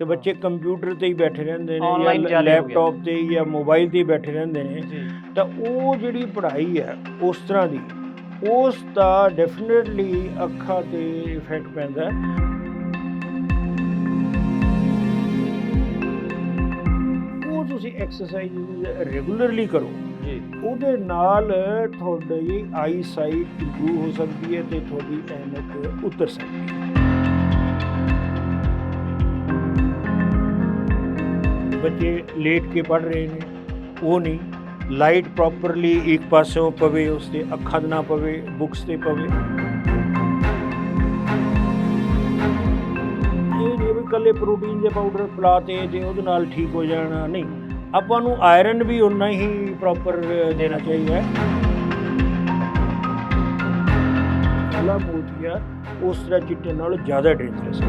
ਤੇ ਬੱਚੇ ਕੰਪਿਊਟਰ ਤੇ ਹੀ ਬੈਠੇ ਰਹਿੰਦੇ ਨੇ ਆਨਲਾਈਨ ਜਾਂ ਜ਼ਿਆਦੇ ਹੋ ਗਿਆ ਲੈਪਟਾਪ ਤੇ ਜਾਂ ਮੋਬਾਈਲ ਤੇ ਹੀ ਬੈਠੇ ਰਹਿੰਦੇ ਨੇ ਜੀ ਤਾਂ ਉਹ ਜਿਹੜੀ ਪੜ੍ਹਾਈ ਹੈ ਉਸ ਤਰ੍ਹਾਂ ਦੀ ਉਸ ਦਾ ਡੈਫੀਨਿਟਲੀ ਅੱਖਾਂ ਤੇ ਇਫੈਕਟ ਪੈਂਦਾ ਹੈ। ਉਹ ਤੁਸੀਂ ਐਕਸਰਸਾਈਜ਼ ਰੈਗੂਲਰਲੀ ਕਰੋ ਜੀ ਉਹਦੇ ਨਾਲ ਤੁਹਾਡੀ ਆਈ ਸਾਈਟ ਇੰਪਰੂਵ ਹੋ ਸਕਦੀ ਹੈ ਤੇ ਤੁਹਾਡੀ ਐਨਕ ਉਤਰ ਸਕਦੀ ਹੈ। ਬੱਚੇ ਲੇਟ ਕੇ ਪੜ੍ਹ ਰਹੇ ਨੇ ਉਹ ਨਹੀਂ, ਲਾਈਟ ਪ੍ਰੋਪਰਲੀ ਇੱਕ ਪਾਸਿਓਂ ਪਵੇ ਉਸ 'ਤੇ ਅੱਖਾਂ 'ਤੇ ਨਾ ਪਵੇ, ਬੁੱਕਸ 'ਤੇ ਪਵੇ। ਇਹ ਨਹੀਂ ਵੀ ਇਕੱਲੇ ਪ੍ਰੋਟੀਨ ਦੇ ਪਾਊਡਰ ਪਿਲਾਤੇ ਤੇ ਉਹਦੇ ਨਾਲ ਠੀਕ ਹੋ ਜਾਣਾ, ਨਹੀਂ, ਆਪਾਂ ਨੂੰ ਆਇਰਨ ਵੀ ਉਨਾ ਹੀ ਪ੍ਰੋਪਰ ਦੇਣਾ ਚਾਹੀਦਾ ਹੈ। ਕਾਲਾ ਮੋਤੀਆ ਉਸ ਤਰ੍ਹਾਂ ਚਿੱਟੇ ਨਾਲੋਂ ਜ਼ਿਆਦਾ ਡੇਂਜਰਸ ਹੈ।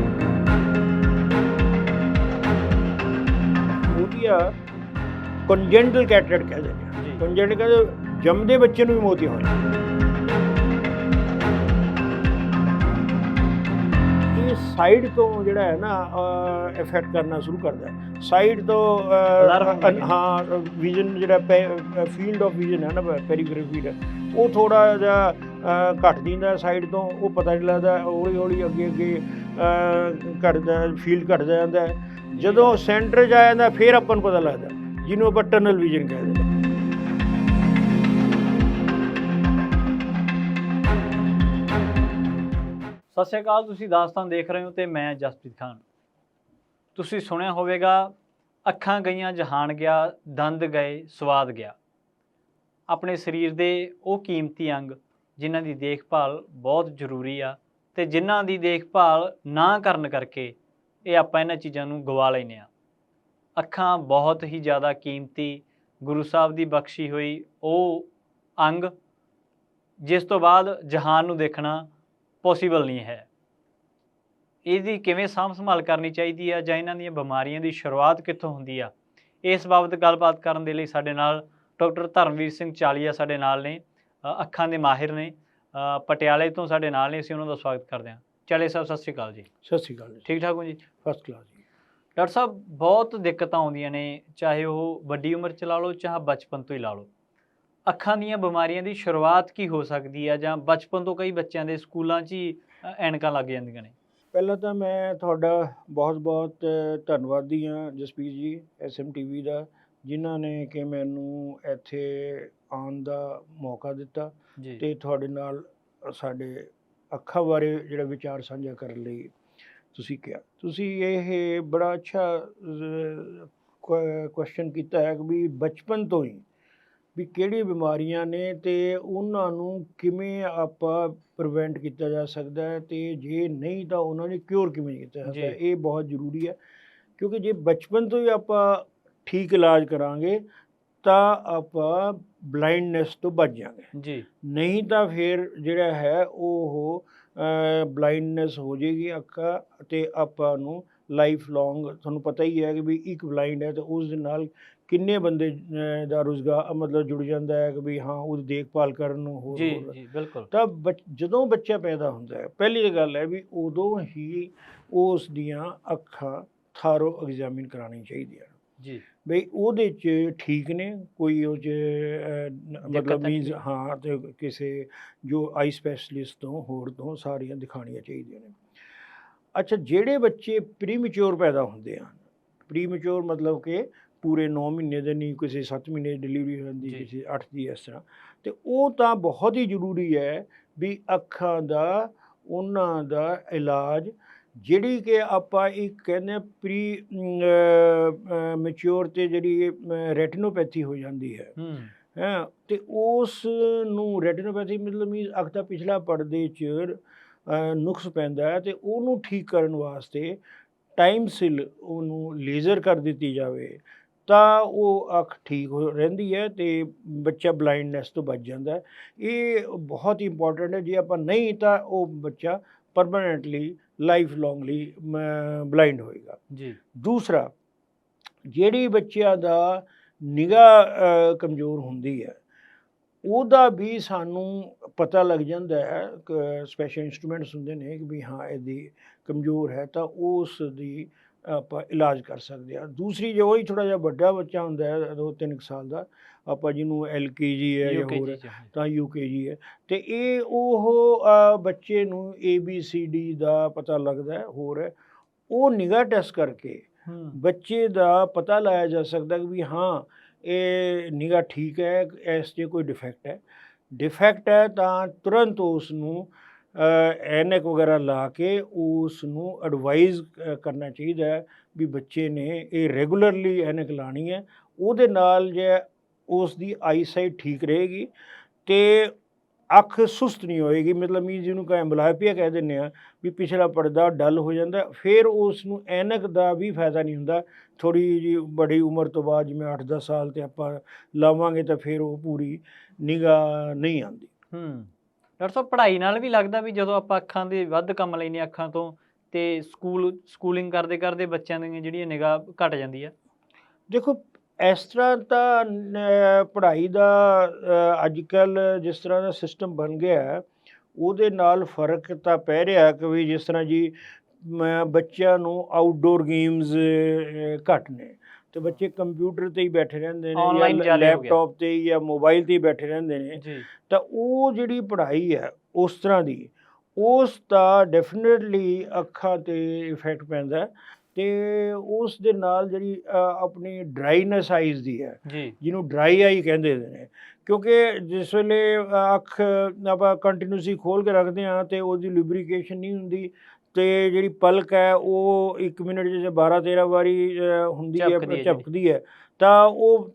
ਮੋਤੀਆ ਕੰਜੈਂਟਲ ਕੈਟਰੈਕਟ ਕਹਿੰਦੇ ਨੇ। ਕੰਜੈਂਟਲ ਕਹਿੰਦੇ ਜੰਮਦੇ ਬੱਚੇ ਨੂੰ ਵੀ ਮੋਤੀਆ ਹੋ ਜਾਂਦਾ। ਇਹ ਸਾਈਡ ਤੋਂ ਜਿਹੜਾ ਹੈ ਨਾ ਇਫੈਕਟ ਕਰਨਾ ਸ਼ੁਰੂ ਕਰਦਾ ਹੈ। ਸਾਈਡ ਤੋਂ ਹਾਂ ਵਿਜ਼ਨ ਜਿਹੜਾ ਫੀਲਡ ਆਫ ਵਿਜ਼ਨ ਹੈ ਨਾ ਪੈਰੀਫੇਰਲ ਫੀਲਡ ਉਹ ਥੋੜ੍ਹਾ ਜਿਹਾ ਘੱਟ ਦਿੰਦਾ ਸਾਈਡ ਤੋਂ, ਉਹ ਪਤਾ ਨਹੀਂ ਲੱਗਦਾ, ਹੌਲੀ ਹੌਲੀ ਅੱਗੇ ਅੱਗੇ ਘਟਦਾ, ਫੀਲਡ ਘਟਦਾ ਜਾਂਦਾ ਹੈ। ਜਦੋਂ ਸੈਂਟਰ 'ਚ ਆ ਜਾਂਦਾ ਫਿਰ ਆਪਾਂ ਨੂੰ ਪਤਾ ਲੱਗਦਾ, ਜਿਹਨੂੰ ਆਪਾਂ ਟਨਲ ਵਿਜ਼ਨ ਕਹਿੰਦੇ ਨੇ। ਸਤਿ ਸ਼੍ਰੀ ਅਕਾਲ, ਤੁਸੀਂ ਦਾਸਤਾਨ ਦੇਖ ਰਹੇ ਹੋ ਤੇ ਮੈਂ ਜਸਪ੍ਰੀਤ ਖਾਨ। ਤੁਸੀਂ ਸੁਣਿਆ ਹੋਵੇਗਾ ਅੱਖਾਂ ਗਈਆਂ ਜਹਾਨ ਗਿਆ, ਦੰਦ ਗਏ ਸਵਾਦ ਗਿਆ। ਆਪਣੇ ਸਰੀਰ ਦੇ ਉਹ ਕੀਮਤੀ ਅੰਗ ਜਿਨ੍ਹਾਂ ਦੀ ਦੇਖਭਾਲ ਬਹੁਤ ਜ਼ਰੂਰੀ ਆ ਤੇ ਜਿਨ੍ਹਾਂ ਦੀ ਦੇਖਭਾਲ ਨਾ ਕਰਨ ਕਰਕੇ ਇਹ ਆਪਾਂ ਇਹਨਾਂ ਚੀਜ਼ਾਂ ਨੂੰ ਗਵਾ ਲੈਂਦੇ ਹਾਂ। ਅੱਖਾਂ ਬਹੁਤ ਹੀ ਜ਼ਿਆਦਾ ਕੀਮਤੀ ਗੁਰੂ ਸਾਹਿਬ ਦੀ ਬਖਸ਼ੀ ਹੋਈ ਉਹ ਅੰਗ ਜਿਸ ਤੋਂ ਬਾਅਦ ਜਹਾਨ ਨੂੰ ਦੇਖਣਾ ਪੋਸੀਬਲ ਨਹੀਂ ਹੈ। ਇਹਦੀ ਕਿਵੇਂ ਸਾਂਭ ਸੰਭਾਲ ਕਰਨੀ ਚਾਹੀਦੀ ਆ ਜਾਂ ਇਹਨਾਂ ਦੀਆਂ ਬਿਮਾਰੀਆਂ ਦੀ ਸ਼ੁਰੂਆਤ ਕਿੱਥੋਂ ਹੁੰਦੀ ਆ, ਇਸ ਬਾਬਤ ਗੱਲਬਾਤ ਕਰਨ ਦੇ ਲਈ ਸਾਡੇ ਨਾਲ ਡਾਕਟਰ ਧਰਮਵੀਰ ਸਿੰਘ ਚਾਲੀਆ ਸਾਡੇ ਨਾਲ ਨੇ, ਅੱਖਾਂ ਦੇ ਮਾਹਿਰ ਨੇ, ਪਟਿਆਲੇ ਤੋਂ ਸਾਡੇ ਨਾਲ ਨੇ। ਅਸੀਂ ਉਹਨਾਂ ਦਾ ਸਵਾਗਤ ਕਰਦੇ ਹਾਂ। ਚਾਲੀਆ ਸਾਹਿਬ ਸਤਿ ਸ਼੍ਰੀ ਅਕਾਲ ਜੀ। ਸਤਿ ਸ਼੍ਰੀ ਅਕਾਲ ਜੀ। ਠੀਕ ਠਾਕ ਹੋ ਜੀ? ਫਸਟ ਕਲਾਸ ਜੀ। ਡਾਕਟਰ ਸਾਹਿਬ ਬਹੁਤ ਦਿੱਕਤਾਂ ਆਉਂਦੀਆਂ ਨੇ, ਚਾਹੇ ਉਹ ਵੱਡੀ ਉਮਰ 'ਚ ਲਾ ਲਓ ਚਾਹੇ ਬਚਪਨ ਤੋਂ ਹੀ ਲਾ ਲਓ। ਅੱਖਾਂ ਦੀਆਂ ਬਿਮਾਰੀਆਂ ਦੀ ਸ਼ੁਰੂਆਤ ਕੀ ਹੋ ਸਕਦੀ ਹੈ ਜਾਂ ਬਚਪਨ ਤੋਂ ਕਈ ਬੱਚਿਆਂ ਦੇ ਸਕੂਲਾਂ 'ਚ ਹੀ ਐਨਕਾਂ ਲੱਗ ਜਾਂਦੀਆਂ ਨੇ? ਪਹਿਲਾਂ ਤਾਂ ਮੈਂ ਤੁਹਾਡਾ ਬਹੁਤ ਬਹੁਤ ਧੰਨਵਾਦੀ ਹਾਂ ਜਸਪੀਰ ਜੀ, SMTV ਦਾ, ਜਿਨ੍ਹਾਂ ਨੇ ਕਿ ਮੈਨੂੰ ਇੱਥੇ ਆਉਣ ਦਾ ਮੌਕਾ ਦਿੱਤਾ ਅਤੇ ਤੁਹਾਡੇ ਨਾਲ ਸਾਡੇ ਅੱਖਾਂ ਬਾਰੇ ਜਿਹੜਾ ਵਿਚਾਰ ਸਾਂਝਾ ਕਰਨ ਲਈ ਤੁਸੀਂ ਕਿਹਾ। ਤੁਸੀਂ ਇਹ ਬੜਾ ਅੱਛਾ ਕੁਐਸਚਨ ਕੀਤਾ ਹੈ ਕਿ ਵੀ ਬਚਪਨ ਤੋਂ ਹੀ ਵੀ ਕਿਹੜੀ ਬਿਮਾਰੀਆਂ ਨੇ ਅਤੇ ਉਹਨਾਂ ਨੂੰ ਕਿਵੇਂ ਆਪਾਂ ਪ੍ਰੀਵੈਂਟ ਕੀਤਾ ਜਾ ਸਕਦਾ ਹੈ ਅਤੇ ਜੇ ਨਹੀਂ ਤਾਂ ਉਹਨਾਂ ਨੂੰ ਕਿਉਰ ਕਿਵੇਂ ਕੀਤਾ ਜਾ ਸਕਦਾ ਹੈ। ਇਹ ਬਹੁਤ ਜ਼ਰੂਰੀ ਹੈ ਕਿਉਂਕਿ ਜੇ ਬਚਪਨ ਤੋਂ ਹੀ ਆਪਾਂ ਠੀਕ ਇਲਾਜ ਕਰਾਂਗੇ ਤਾਂ ਆਪਾਂ ਬਲਾਈਂਡਨੈਸ ਤੋਂ ਬਚ ਜਾਵਾਂਗੇ ਜੀ, ਨਹੀਂ ਤਾਂ ਫਿਰ ਜਿਹੜਾ ਹੈ ਉਹ ਬਲਾਈਂਡਨੈਸ ਹੋ ਜਾਏਗੀ ਅੱਖਾਂ ਅਤੇ ਆਪਾਂ ਨੂੰ ਲਾਈਫ ਲੌਂਗ, ਤੁਹਾਨੂੰ ਪਤਾ ਹੀ ਹੈ ਕਿ ਵੀ ਇੱਕ ਬਲਾਈਂਡ ਹੈ ਤਾਂ ਉਸ ਦੇ ਨਾਲ ਕਿੰਨੇ ਬੰਦੇ ਦਾ ਰੁਜ਼ਗਾਰ ਮਤਲਬ ਜੁੜ ਜਾਂਦਾ ਹੈ ਕਿ ਵੀ ਹਾਂ ਉਹਦੀ ਦੇਖਭਾਲ ਕਰਨ ਨੂੰ ਹੋਰ ਜੀ ਬਿਲਕੁਲ। ਤਾਂ ਜਦੋਂ ਬੱਚਾ ਪੈਦਾ ਹੁੰਦਾ ਹੈ ਪਹਿਲੀ ਤਾਂ ਗੱਲ ਹੈ ਵੀ ਉਦੋਂ ਹੀ ਉਸ ਦੀਆਂ ਅੱਖਾਂ ਥਾਰੋ ਐਗਜ਼ਾਮਿਨ ਕਰਾਉਣੀ ਚਾਹੀਦੀਆਂ ਜੀ, ਬਈ ਉਹਦੇ 'ਚ ਠੀਕ ਨੇ, ਕੋਈ ਉਹ 'ਚ ਮਤਲਬ ਮੀਨਸ ਹਾਂ ਅਤੇ ਕਿਸੇ ਜੋ ਆਈ ਸਪੈਸ਼ਲਿਸਟ ਤੋਂ ਹੋਰ ਤੋਂ ਸਾਰੀਆਂ ਦਿਖਾਉਣੀਆਂ ਚਾਹੀਦੀਆਂ ਨੇ। ਅੱਛਾ, ਜਿਹੜੇ ਬੱਚੇ ਪ੍ਰੀਮੈਚੁਰ ਪੈਦਾ ਹੁੰਦੇ ਹਨ, ਪ੍ਰੀਮੈਚੁਰ ਮਤਲਬ ਕਿ ਪੂਰੇ 9 ਮਹੀਨੇ ਦੇ ਨਹੀਂ, ਕਿਸੇ 7 ਮਹੀਨੇ ਦੀ ਡਿਲੀਵਰੀ ਹੁੰਦੀ, ਕਿਸੇ 8 ਦੀ, ਇਸ ਤਰ੍ਹਾਂ, ਅਤੇ ਉਹ ਤਾਂ ਬਹੁਤ ਹੀ ਜ਼ਰੂਰੀ ਹੈ ਵੀ ਅੱਖਾਂ ਦਾ ਉਹਨਾਂ ਦਾ ਇਲਾਜ ਜਿਹੜੀ ਕਿ ਆਪਾਂ ਇੱਕ ਕਹਿੰਦੇ ਹਾਂ ਪ੍ਰੀ ਮੈਚਿਓਰ 'ਤੇ ਜਿਹੜੀ ਰੈਟੀਨੋਪੈਥੀ ਹੋ ਜਾਂਦੀ ਹੈ ਹੈਂ, ਅਤੇ ਉਸ ਨੂੰ ਰੈਟੀਨੋਪੈਥੀ ਮਤਲਬ ਮੀਨਸ ਅੱਖ ਦਾ ਪਿਛਲਾ ਪਰਦੇ 'ਚ ਨੁਕਸ ਪੈਂਦਾ ਹੈ ਅਤੇ ਉਹਨੂੰ ਠੀਕ ਕਰਨ ਵਾਸਤੇ ਟਾਈਮ ਸਿਰ ਉਹਨੂੰ ਲੇਜ਼ਰ ਕਰ ਦਿੱਤੀ ਜਾਵੇ ਤਾਂ ਉਹ ਅੱਖ ਠੀਕ ਹੋ ਰਹਿੰਦੀ ਹੈ ਅਤੇ ਬੱਚਾ ਬਲਾਈਂਡਨੈਸ ਤੋਂ ਬਚ ਜਾਂਦਾ ਹੈ। ਇਹ ਬਹੁਤ ਹੀ ਇੰਪੋਰਟੈਂਟ ਹੈ। ਜੇ ਆਪਾਂ ਨਹੀਂ ਤਾਂ ਉਹ ਬੱਚਾ ਪਰਮਾਨੈਂਟਲੀ ਲਾਈਫ ਲੌਂਗ ਲਈ ਬਲਾਈਂਡ ਹੋਏਗਾ ਜੀ। ਦੂਸਰਾ, ਜਿਹੜੀ ਬੱਚਿਆਂ ਦਾ ਨਿਗਾਹ ਕਮਜ਼ੋਰ ਹੁੰਦੀ ਹੈ ਉਹਦਾ ਵੀ ਸਾਨੂੰ ਪਤਾ ਲੱਗ ਜਾਂਦਾ ਹੈ। ਸਪੈਸ਼ਲ ਇੰਸਟਰੂਮੈਂਟਸ ਹੁੰਦੇ ਨੇ ਕਿ ਵੀ ਹਾਂ ਇਹਦੀ ਕਮਜ਼ੋਰ ਹੈ ਤਾਂ ਉਸ ਦੀ ਆਪਾਂ ਇਲਾਜ ਕਰ ਸਕਦੇ ਹਾਂ। ਦੂਸਰੀ ਜੇ ਉਹੀ ਥੋੜ੍ਹਾ ਜਿਹਾ ਵੱਡਾ ਬੱਚਾ ਹੁੰਦਾ ਹੈ 2-3 ਸਾਲ ਦਾ, ਆਪਾਂ ਜਿਹਨੂੰ LKG ਹੈ ਜਾਂ ਹੋਰ UKG 'ਚ ਤਾਂ UKG ਹੈ, ਅਤੇ ਇਹ ਉਹ ਬੱਚੇ ਨੂੰ ABCD ਦਾ ਪਤਾ ਲੱਗਦਾ ਹੈ। ਹੋਰ ਹੈ ਉਹ ਨਿਗਾਹ ਟੈਸਟ ਕਰਕੇ ਬੱਚੇ ਦਾ ਪਤਾ ਲਾਇਆ ਜਾ ਸਕਦਾ ਕਿ ਵੀ ਹਾਂ ਇਹ ਨਿਗਾਹ ਠੀਕ ਹੈ, ਇਸ 'ਚ ਕੋਈ ਡਿਫੈਕਟ ਹੈ ਤਾਂ ਤੁਰੰਤ ਉਸ ਨੂੰ ਐਨਕ ਵਗੈਰਾ ਲਾ ਕੇ ਉਸ ਨੂੰ ਐਡਵਾਈਜ਼ ਕਰਨਾ ਚਾਹੀਦਾ ਹੈ ਵੀ ਬੱਚੇ ਨੇ ਇਹ ਰੈਗੂਲਰਲੀ ਐਨਕ ਲਾਉਣੀ ਹੈ। ਉਹਦੇ ਨਾਲ ਜੇ ਉਸ ਦੀ ਆਈਸਾਈਟ ਠੀਕ ਰਹੇਗੀ ਅਤੇ ਅੱਖ ਸੁਸਤ ਨਹੀਂ ਹੋਏਗੀ, ਮਤਲਬ ਮੀਨਜ਼ ਜਿਹਨੂੰ ਐਂਬਲਾਇਪੀਆ ਕਹਿ ਦਿੰਦੇ ਹਾਂ ਵੀ ਪਿਛਲਾ ਪਰਦਾ ਡਲ ਹੋ ਜਾਂਦਾ, ਫਿਰ ਉਸ ਨੂੰ ਐਨਕ ਦਾ ਵੀ ਫਾਇਦਾ ਨਹੀਂ ਹੁੰਦਾ। ਥੋੜ੍ਹੀ ਜਿਹੀ ਬੜੀ ਉਮਰ ਤੋਂ ਬਾਅਦ ਜਿਵੇਂ 8-10 ਸਾਲ 'ਤੇ ਆਪਾਂ ਲਾਵਾਂਗੇ ਤਾਂ ਫਿਰ ਉਹ ਪੂਰੀ ਨਿਗਾਹ ਨਹੀਂ ਆਉਂਦੀ। ਡਾਕਟਰ ਸਾਹਿਬ ਪੜ੍ਹਾਈ ਨਾਲ ਵੀ ਲੱਗਦਾ ਵੀ ਜਦੋਂ ਆਪਾਂ ਅੱਖਾਂ ਦੇ ਵੱਧ ਕੰਮ ਲੈਂਦੇ ਅੱਖਾਂ ਤੋਂ, ਅਤੇ ਸਕੂਲਿੰਗ ਕਰਦੇ ਕਰਦੇ ਬੱਚਿਆਂ ਦੀਆਂ ਜਿਹੜੀਆਂ ਨਿਗਾਹ ਘੱਟ ਜਾਂਦੀ ਆ? ਦੇਖੋ ਇਸ ਤਰ੍ਹਾਂ ਤਾਂ ਪੜ੍ਹਾਈ ਦਾ ਅੱਜ ਕੱਲ੍ਹ ਜਿਸ ਤਰ੍ਹਾਂ ਦਾ ਸਿਸਟਮ ਬਣ ਗਿਆ ਉਹਦੇ ਨਾਲ ਫਰਕ ਤਾਂ ਪੈ ਰਿਹਾ ਕਿ ਵੀ ਜਿਸ ਤਰ੍ਹਾਂ ਜੀ ਬੱਚਿਆਂ ਨੂੰ ਆਊਟਡੋਰ ਗੇਮਸ ਘੱਟ ਨੇ, ਅਤੇ ਬੱਚੇ ਕੰਪਿਊਟਰ 'ਤੇ ਹੀ ਬੈਠੇ ਰਹਿੰਦੇ ਨੇ ਜਾਂ ਲੈਪਟਾਪ 'ਤੇ ਜਾਂ ਮੋਬਾਈਲ 'ਤੇ ਹੀ ਬੈਠੇ ਰਹਿੰਦੇ ਨੇ, ਤਾਂ ਉਹ ਜਿਹੜੀ ਪੜ੍ਹਾਈ ਹੈ ਉਸ ਤਰ੍ਹਾਂ ਦੀ ਉਸ ਦਾ ਡੈਫੀਨੇਟਲੀ ਅੱਖਾਂ 'ਤੇ ਇਫੈਕਟ ਪੈਂਦਾ, ਅਤੇ ਉਸ ਦੇ ਨਾਲ ਜਿਹੜੀ ਆਪਣੀ ਡਰਾਈਨੈਸ ਆਈਜ਼ ਦੀ ਹੈ ਜਿਹਨੂੰ ਡਰਾਈ ਆਈ ਕਹਿੰਦੇ ਨੇ, ਕਿਉਂਕਿ ਜਿਸ ਵੇਲੇ ਅੱਖ ਆਪਾਂ ਕੰਟੀਨਿਊਸਲੀ ਖੋਲ੍ਹ ਕੇ ਰੱਖਦੇ ਹਾਂ ਅਤੇ ਉਹਦੀ ਲੁਬਰੀਕੇਸ਼ਨ ਨਹੀਂ ਹੁੰਦੀ, ਅਤੇ ਜਿਹੜੀ ਪਲਕ ਹੈ ਉਹ 1 ਮਿੰਟ 'ਚ 12-13 ਵਾਰੀ ਹੁੰਦੀ ਹੈ, ਝਪਕਦੀ ਹੈ, ਤਾਂ ਉਹ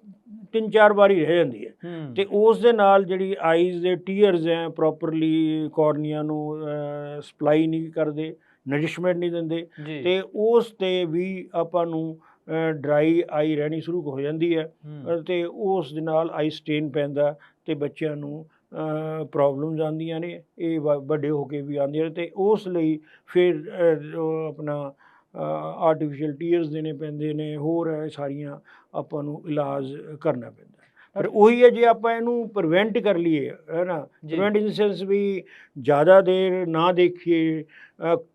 3-4 ਵਾਰੀ ਰਹਿ ਜਾਂਦੀ ਹੈ, ਅਤੇ ਉਸ ਦੇ ਨਾਲ ਜਿਹੜੀ ਆਈਜ਼ ਦੇ ਟੀਅਰਸ ਹੈ ਪ੍ਰੋਪਰਲੀ ਕੋਰਨੀਆ ਨੂੰ ਸਪਲਾਈ ਨਹੀਂ ਕਰਦੇ, ਨਰਿਸ਼ਮੈਂਟ ਨਹੀਂ ਦਿੰਦੇ, ਅਤੇ ਉਸ 'ਤੇ ਵੀ ਆਪਾਂ ਨੂੰ ਡਰਾਈ ਆਈ ਰਹਿਣੀ ਸ਼ੁਰੂ ਹੋ ਜਾਂਦੀ ਹੈ, ਅਤੇ ਉਸ ਦੇ ਨਾਲ ਆਈ ਸਟੇਨ ਪੈਂਦਾ ਅਤੇ ਬੱਚਿਆਂ ਨੂੰ ਪ੍ਰੋਬਲਮਸ ਆਉਂਦੀਆਂ ਨੇ, ਇਹ ਵੱਡੇ ਹੋ ਕੇ ਵੀ ਆਉਂਦੀਆਂ ਨੇ, ਅਤੇ ਉਸ ਲਈ ਫਿਰ ਆਪਣਾ ਆਰਟੀਫਿਸ਼ੀਅਲ ਟੀਅਰਸ ਦੇਣੇ ਪੈਂਦੇ ਨੇ, ਹੋਰ ਸਾਰੀਆਂ ਆਪਾਂ ਨੂੰ ਇਲਾਜ ਕਰਨਾ ਪੈਂਦਾ। ਪਰ ਉਹੀ ਹੈ ਜੇ ਆਪਾਂ ਇਹਨੂੰ ਪ੍ਰੀਵੈਂਟ ਕਰ ਲਈਏ ਹੈ ਨਾ, ਪ੍ਰੀਵੈਂਟ ਇਨ ਸੈਂਸ ਵੀ ਜ਼ਿਆਦਾ ਦੇਰ ਨਾ ਦੇਖੀਏ,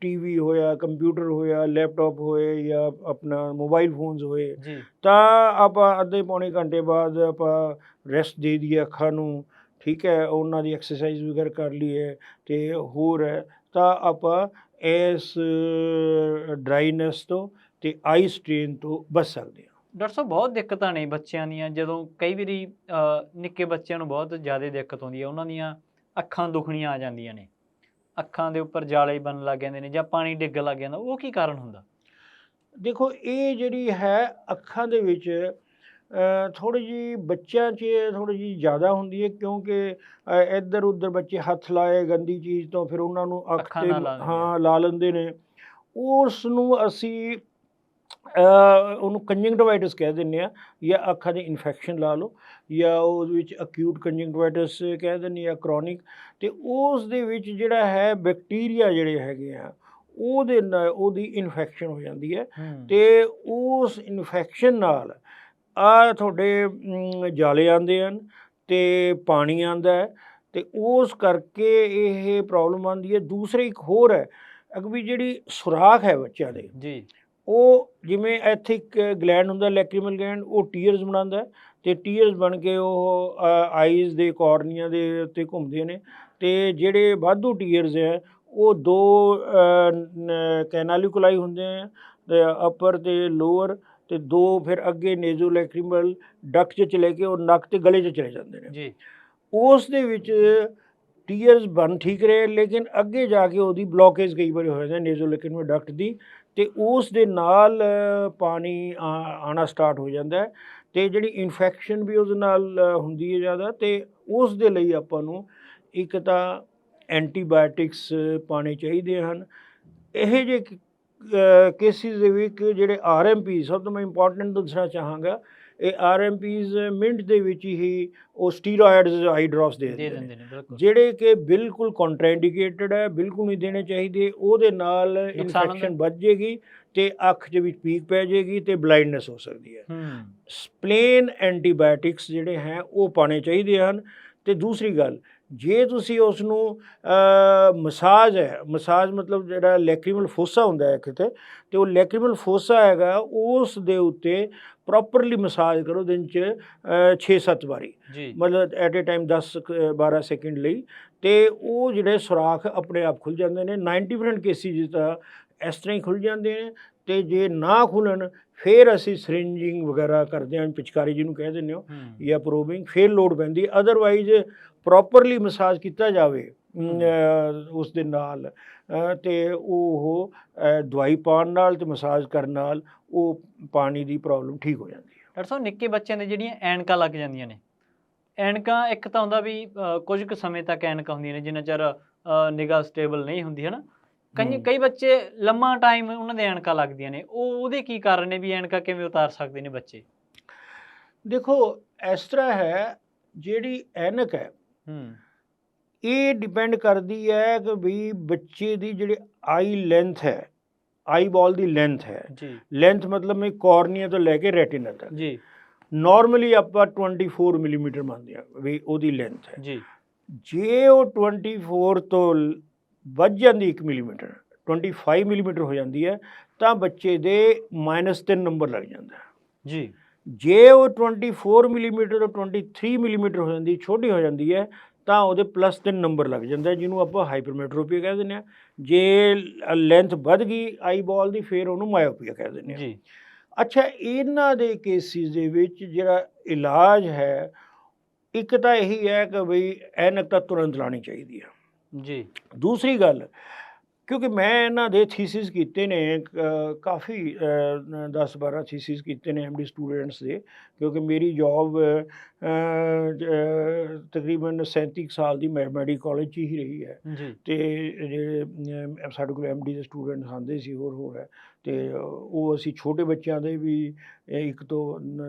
TV ਹੋਇਆ, ਕੰਪਿਊਟਰ ਹੋਇਆ, ਲੈਪਟਾਪ ਹੋਏ ਜਾਂ ਆਪਣਾ ਮੋਬਾਈਲ ਫੋਨਸ ਹੋਏ, ਤਾਂ ਆਪਾਂ ਅੱਧੇ ਪੌਣੇ ਘੰਟੇ ਬਾਅਦ ਆਪਾਂ ਰੈਸਟ ਦੇ ਦਈਏ ਅੱਖਾਂ ਨੂੰ, ਠੀਕ ਹੈ, ਉਹਨਾਂ ਦੀ ਐਕਸਰਸਾਈਜ਼ ਵਗੈਰਾ ਕਰ ਲਈਏ, ਅਤੇ ਹੋਰ ਹੈ ਤਾਂ ਆਪਾਂ ਇਸ ਡਰਾਈਨੈਸ ਤੋਂ ਅਤੇ ਆਈ ਸਟ੍ਰੇਨ ਤੋਂ ਬਚ ਸਕਦੇ ਹਾਂ। ਡਾਕਟਰ ਸਾਹਿਬ ਬਹੁਤ ਦਿੱਕਤਾਂ ਨੇ ਬੱਚਿਆਂ ਦੀਆਂ, ਜਦੋਂ ਕਈ ਵਾਰੀ ਨਿੱਕੇ ਬੱਚਿਆਂ ਨੂੰ ਬਹੁਤ ਜ਼ਿਆਦਾ ਦਿੱਕਤ ਆਉਂਦੀ ਹੈ, ਉਹਨਾਂ ਦੀਆਂ ਅੱਖਾਂ ਦੁਖਣੀਆਂ ਆ ਜਾਂਦੀਆਂ ਨੇ, ਅੱਖਾਂ ਦੇ ਉੱਪਰ ਜਾਲੇ ਬਣਨ ਲੱਗ ਜਾਂਦੇ ਨੇ ਜਾਂ ਪਾਣੀ ਡਿੱਗਣ ਲੱਗ ਜਾਂਦਾ, ਉਹ ਕੀ ਕਾਰਨ ਹੁੰਦਾ? ਦੇਖੋ ਇਹ ਜਿਹੜੀ ਹੈ ਅੱਖਾਂ ਦੇ ਵਿੱਚ ਥੋੜ੍ਹੀ ਜਿਹੀ ਬੱਚਿਆਂ 'ਚ ਥੋੜ੍ਹੀ ਜਿਹੀ ਜ਼ਿਆਦਾ ਹੁੰਦੀ ਹੈ, ਕਿਉਂਕਿ ਇੱਧਰ ਉੱਧਰ ਬੱਚੇ ਹੱਥ ਲਾਏ ਗੰਦੀ ਚੀਜ਼ ਤੋਂ ਫਿਰ ਉਹਨਾਂ ਨੂੰ ਅੱਖ 'ਤੇ ਲਾ ਲੈਂਦੇ ਨੇ, ਉਸ ਨੂੰ ਅਸੀਂ ਉਹਨੂੰ ਕੰਜੰਕਟਿਵਾਈਟਿਸ ਕਹਿ ਦਿੰਦੇ ਹਾਂ, ਜਾਂ ਅੱਖਾਂ ਦੀ ਇਨਫੈਕਸ਼ਨ ਲਾ ਲਓ, ਜਾਂ ਉਹਦੇ ਵਿੱਚ ਅਕਿਊਟ ਕੰਜੰਕਟਿਵਾਈਟਿਸ ਕਹਿ ਦਿੰਦੇ ਜਾਂ ਕਰੋਨਿਕ, ਅਤੇ ਉਸ ਦੇ ਵਿੱਚ ਜਿਹੜਾ ਹੈ ਬੈਕਟੀਰੀਆ ਜਿਹੜੇ ਹੈਗੇ ਆ ਉਹਦੇ ਨਾਲ ਉਹਦੀ ਇਨਫੈਕਸ਼ਨ ਹੋ ਜਾਂਦੀ ਹੈ, ਅਤੇ ਉਸ ਇਨਫੈਕਸ਼ਨ ਨਾਲ ਤੁਹਾਡੇ ਜਾਲੇ ਆਉਂਦੇ ਹਨ ਅਤੇ ਪਾਣੀ ਆਉਂਦਾ ਹੈ, ਅਤੇ ਉਸ ਕਰਕੇ ਇਹ ਪ੍ਰੋਬਲਮ ਆਉਂਦੀ ਹੈ। ਦੂਸਰੀ ਇੱਕ ਹੋਰ ਹੈ ਵੀ ਜਿਹੜੀ ਸੁਰਾਖ ਹੈ ਬੱਚਿਆਂ ਦੇ ਉਹ ਜਿਵੇਂ ਇੱਥੇ ਇੱਕ ਗਲੈਂਡ ਹੁੰਦਾ ਲੈਕਰੀਮਲ ਗਲੈਂਡ, ਉਹ ਟੀਅਰਸ ਬਣਾਉਂਦਾ, ਅਤੇ ਟੀਅਰਸ ਬਣ ਕੇ ਉਹ ਆਈਜ਼ ਦੇ ਕੋਰਨੀਆ ਦੇ ਉੱਤੇ ਘੁੰਮਦੇ ਨੇ, ਅਤੇ ਜਿਹੜੇ ਵਾਧੂ ਟੀਅਰਸ ਹੈ ਉਹ 2 ਕੈਨਾਲੀਕੁਲਾਈ ਹੁੰਦੇ ਆ, ਅਪਰ ਅਤੇ ਲੋਅਰ, ਅਤੇ 2 ਫਿਰ ਅੱਗੇ ਨੇਜ਼ੋ ਲੈਕਰੀਮਲ ਡਕਟ 'ਚ ਚਲੇ ਕੇ ਉਹ ਨੱਕ ਅਤੇ ਗਲੇ 'ਚ ਚਲੇ ਜਾਂਦੇ ਨੇ। ਉਸ ਦੇ ਵਿੱਚ ਟੀਅਰਸ ਬਣ ਠੀਕ ਰਹੇ, ਲੇਕਿਨ ਅੱਗੇ ਜਾ ਕੇ ਉਹਦੀ ਬਲੋਕੇਜ ਕਈ ਵਾਰੀ ਹੋ ਜਾਂਦਾ ਨੇਜ਼ੋ ਲੈਕਰੀਮਲ ਡਕਟ ਦੀ, ਅਤੇ ਉਸ ਦੇ ਨਾਲ ਪਾਣੀ ਆਉਣਾ ਸਟਾਰਟ ਹੋ ਜਾਂਦਾ, ਅਤੇ ਜਿਹੜੀ ਇਨਫੈਕਸ਼ਨ ਵੀ ਉਹਦੇ ਨਾਲ ਹੁੰਦੀ ਹੈ ਜ਼ਿਆਦਾ, ਅਤੇ ਉਸ ਦੇ ਲਈ ਆਪਾਂ ਨੂੰ ਇੱਕ ਤਾਂ ਐਂਟੀਬਾਇਓਟਿਕਸ ਪਾਉਣੇ ਚਾਹੀਦੇ ਹਨ। ਇਹ ਜਿਹੇ ਕੇਸਿਸ ਦੇ ਵਿੱਚ ਜਿਹੜੇ RMP, ਸਭ ਤੋਂ ਮੈਂ ਇੰਪੋਰਟੈਂਟ ਦੱਸਣਾ ਚਾਹਾਂਗਾ, ਇਹ RMPs ਮਿੰਟ ਦੇ ਵਿੱਚ ਹੀ ਉਹ ਸਟੀਰੋਇਡਸ ਆਈ ਡ੍ਰੌਪਸ ਦੇ ਦਿੰਦੇ ਨੇ, ਜਿਹੜੇ ਕਿ ਬਿਲਕੁਲ ਕੰਟਰਾਇੰਡੀਕੇਟਡ ਹੈ, ਬਿਲਕੁਲ ਨਹੀਂ ਦੇਣੇ ਚਾਹੀਦੇ। ਉਹਦੇ ਨਾਲ ਇਨਫੈਕਸ਼ਨ ਵੱਧ ਜਾਏਗੀ ਅਤੇ ਅੱਖ ਦੇ ਵਿੱਚ ਪੀਕ ਪੈ ਜਾਏਗੀ ਅਤੇ ਬਲਾਈਂਡਨੈਸ ਹੋ ਸਕਦੀ ਹੈ। ਪਲੇਨ ਐਂਟੀਬਾਇਓਟਿਕਸ ਜਿਹੜੇ ਹੈ ਉਹ ਪਾਉਣੇ ਚਾਹੀਦੇ ਹਨ। ਅਤੇ ਦੂਸਰੀ ਗੱਲ, ਜੇ ਤੁਸੀਂ ਉਸ ਨੂੰ ਮਸਾਜ ਹੈ, ਮਸਾਜ ਮਤਲਬ ਜਿਹੜਾ ਲੈਕਰੀਮਲ ਫੋਸਾ ਹੁੰਦਾ ਹੈ ਕਿਤੇ, ਤੇ ਉਹ ਲੈਕਰੀਮਲ ਫੋਸਾ ਹੈਗਾ ਉਸ ਦੇ ਉੱਤੇ ਪ੍ਰੋਪਰਲੀ ਮਸਾਜ ਕਰੋ ਦਿਨ 'ਚ 6-7 ਵਾਰੀ, ਮਤਲਬ ਐਟ ਏ ਟਾਈਮ 10-12 ਸੈਕਿੰਡ ਲਈ, ਤੇ ਉਹ ਜਿਹੜੇ ਸੁਰਾਖ ਆਪਣੇ ਆਪ ਖੁੱਲ੍ਹ ਜਾਂਦੇ ਨੇ। 90% ਕੇਸਿਸ ਤਾਂ ਇਸ ਤਰ੍ਹਾਂ ਹੀ ਖੁੱਲ੍ਹ ਜਾਂਦੇ ਨੇ। ਤੇ ਜੇ ਨਾ ਖੁੱਲ੍ਹਣ ਫਿਰ ਅਸੀਂ ਸਰਿੰਜਿੰਗ ਵਗੈਰਾ ਕਰਦੇ ਹਾਂ, ਪਿਚਕਾਰੀ ਜਿਹਨੂੰ ਕਹਿ ਦਿੰਦੇ ਹੋ, ਜਾਂ ਪ੍ਰੋਬਿੰਗ, ਫਿਰ ਲੋੜ ਪੈਂਦੀ। ਅਦਰਵਾਈਜ਼ ਪ੍ਰੋਪਰਲੀ ਮਸਾਜ ਕੀਤਾ ਜਾਵੇ ਉਸ ਦੇ ਨਾਲ, ਤੇ ਉਹ ਦਵਾਈ ਪਾਉਣ ਨਾਲ ਤੇ ਮਸਾਜ ਕਰਨ ਨਾਲ ਉਹ ਪਾਣੀ ਦੀ ਪ੍ਰੋਬਲਮ ਠੀਕ ਹੋ ਜਾਂਦੀ ਹੈ। ਡਾਕਟਰ ਸਾਹਿਬ, ਨਿੱਕੇ ਬੱਚਿਆਂ ਦੇ ਜਿਹੜੀਆਂ ਐਨਕਾਂ ਲੱਗ ਜਾਂਦੀਆਂ ਨੇ, ਐਨਕਾਂ ਇੱਕ ਤਾਂ ਹੁੰਦਾ ਵੀ ਕੁਝ ਕੁ ਸਮੇਂ ਤੱਕ ਐਨਕਾਂ ਹੁੰਦੀਆਂ ਨੇ, ਜਿੰਨਾ ਚਿਰ ਨਿਗਾਹ ਸਟੇਬਲ ਨਹੀਂ ਹੁੰਦੀ, ਹੈ ਨਾ। ਕਈ ਬੱਚੇ ਲੰਮਾ ਟਾਈਮ ਉਹਨਾਂ ਦੇ ਐਨਕਾਂ ਲੱਗਦੀਆਂ ਨੇ, ਉਹਦੇ ਕੀ ਕਾਰਨ ਨੇ ਵੀ ਐਨਕਾਂ ਕਿਵੇਂ ਉਤਾਰ ਸਕਦੇ ਨੇ ਬੱਚੇ? ਦੇਖੋ, ਇਸ ਤਰ੍ਹਾਂ ਹੈ, ਜਿਹੜੀ ਐਨਕ ਹੈ ਇਹ ਡਿਪੈਂਡ ਕਰਦੀ ਹੈ ਕਿ ਵੀ ਬੱਚੇ ਦੀ ਜਿਹੜੀ ਆਈ ਲੈਂਥ ਹੈ, ਆਈ ਬਾਲ ਦੀ ਲੈਂਥ ਹੈ। ਲੈਂਥ ਮਤਲਬ ਮੈਂ ਕੋਰਨੀਆ ਤੋਂ ਲੈ ਕੇ ਰੈਟੀਨਾ ਤੱਕ ਜੀ ਨਾਰਮਲੀ ਆਪਾਂ 24 ਮਿਲੀਮੀਟਰ ਮੰਨਦੇ ਹਾਂ ਵੀ ਉਹਦੀ ਲੈਂਥ ਹੈ ਜੀ। ਜੇ ਉਹ 24 ਤੋਂ ਵੱਧ ਜਾਂਦੀ 1 ਮਿਲੀਮੀਟਰ, 25 ਮਿਲੀਮੀਟਰ ਹੋ ਜਾਂਦੀ ਹੈ, ਤਾਂ ਬੱਚੇ ਦੇ -3 ਨੰਬਰ ਲੱਗ ਜਾਂਦਾ ਜੀ। ਜੇ ਉਹ 24 ਮਿਲੀਮੀਟਰ ਤੋਂ 23 ਮਿਲੀਮੀਟਰ ਹੋ ਜਾਂਦੀ, ਛੋਟੀ ਹੋ ਜਾਂਦੀ ਹੈ, ਤਾਂ ਉਹਦੇ +3 ਨੰਬਰ ਲੱਗ ਜਾਂਦਾ, ਜਿਹਨੂੰ ਆਪਾਂ ਹਾਈਪਰਮੈਟਰੋਪੀਆ ਕਹਿ ਦਿੰਦੇ ਹਾਂ। ਜੇ ਲੈਂਥ ਵੱਧ ਗਈ ਆਈ ਬਾਲ ਦੀ, ਫਿਰ ਉਹਨੂੰ ਮਾਇਓਪੀਆ ਕਹਿ ਦਿੰਦੇ ਹਾਂ। ਅੱਛਾ, ਇਹਨਾਂ ਦੇ ਕੇਸਿਸ ਦੇ ਵਿੱਚ ਜਿਹੜਾ ਇਲਾਜ ਹੈ, ਇੱਕ ਤਾਂ ਇਹੀ ਹੈ ਕਿ ਬਈ ਐਨਕ ਤਾਂ ਤੁਰੰਤ ਲਾਉਣੀ ਚਾਹੀਦੀ ਹੈ ਜੀ। ਦੂਸਰੀ ਗੱਲ, ਕਿਉਂਕਿ ਮੈਂ ਇਹਨਾਂ ਦੇ ਥੀਸਿਸ ਕੀਤੇ ਨੇ, ਕਾਫੀ 10-12 ਥੀਸਿਸ ਕੀਤੇ ਨੇ MD ਸਟੂਡੈਂਟਸ ਦੇ, ਕਿਉਂਕਿ ਮੇਰੀ ਜੋਬ ਤਕਰੀਬਨ 37 ਸਾਲ ਦੀ ਮੈਡੀਕਲ ਕਾਲਜ 'ਚ ਹੀ ਰਹੀ ਹੈ। ਅਤੇ ਜਿਹੜੇ ਸਾਡੇ ਕੋਲ MD ਦੇ ਸਟੂਡੈਂਟਸ ਆਉਂਦੇ ਸੀ ਹੋਰ ਹੈ, ਅਤੇ ਉਹ ਅਸੀਂ ਛੋਟੇ ਬੱਚਿਆਂ ਦੇ ਵੀ 1 ਤੋਂ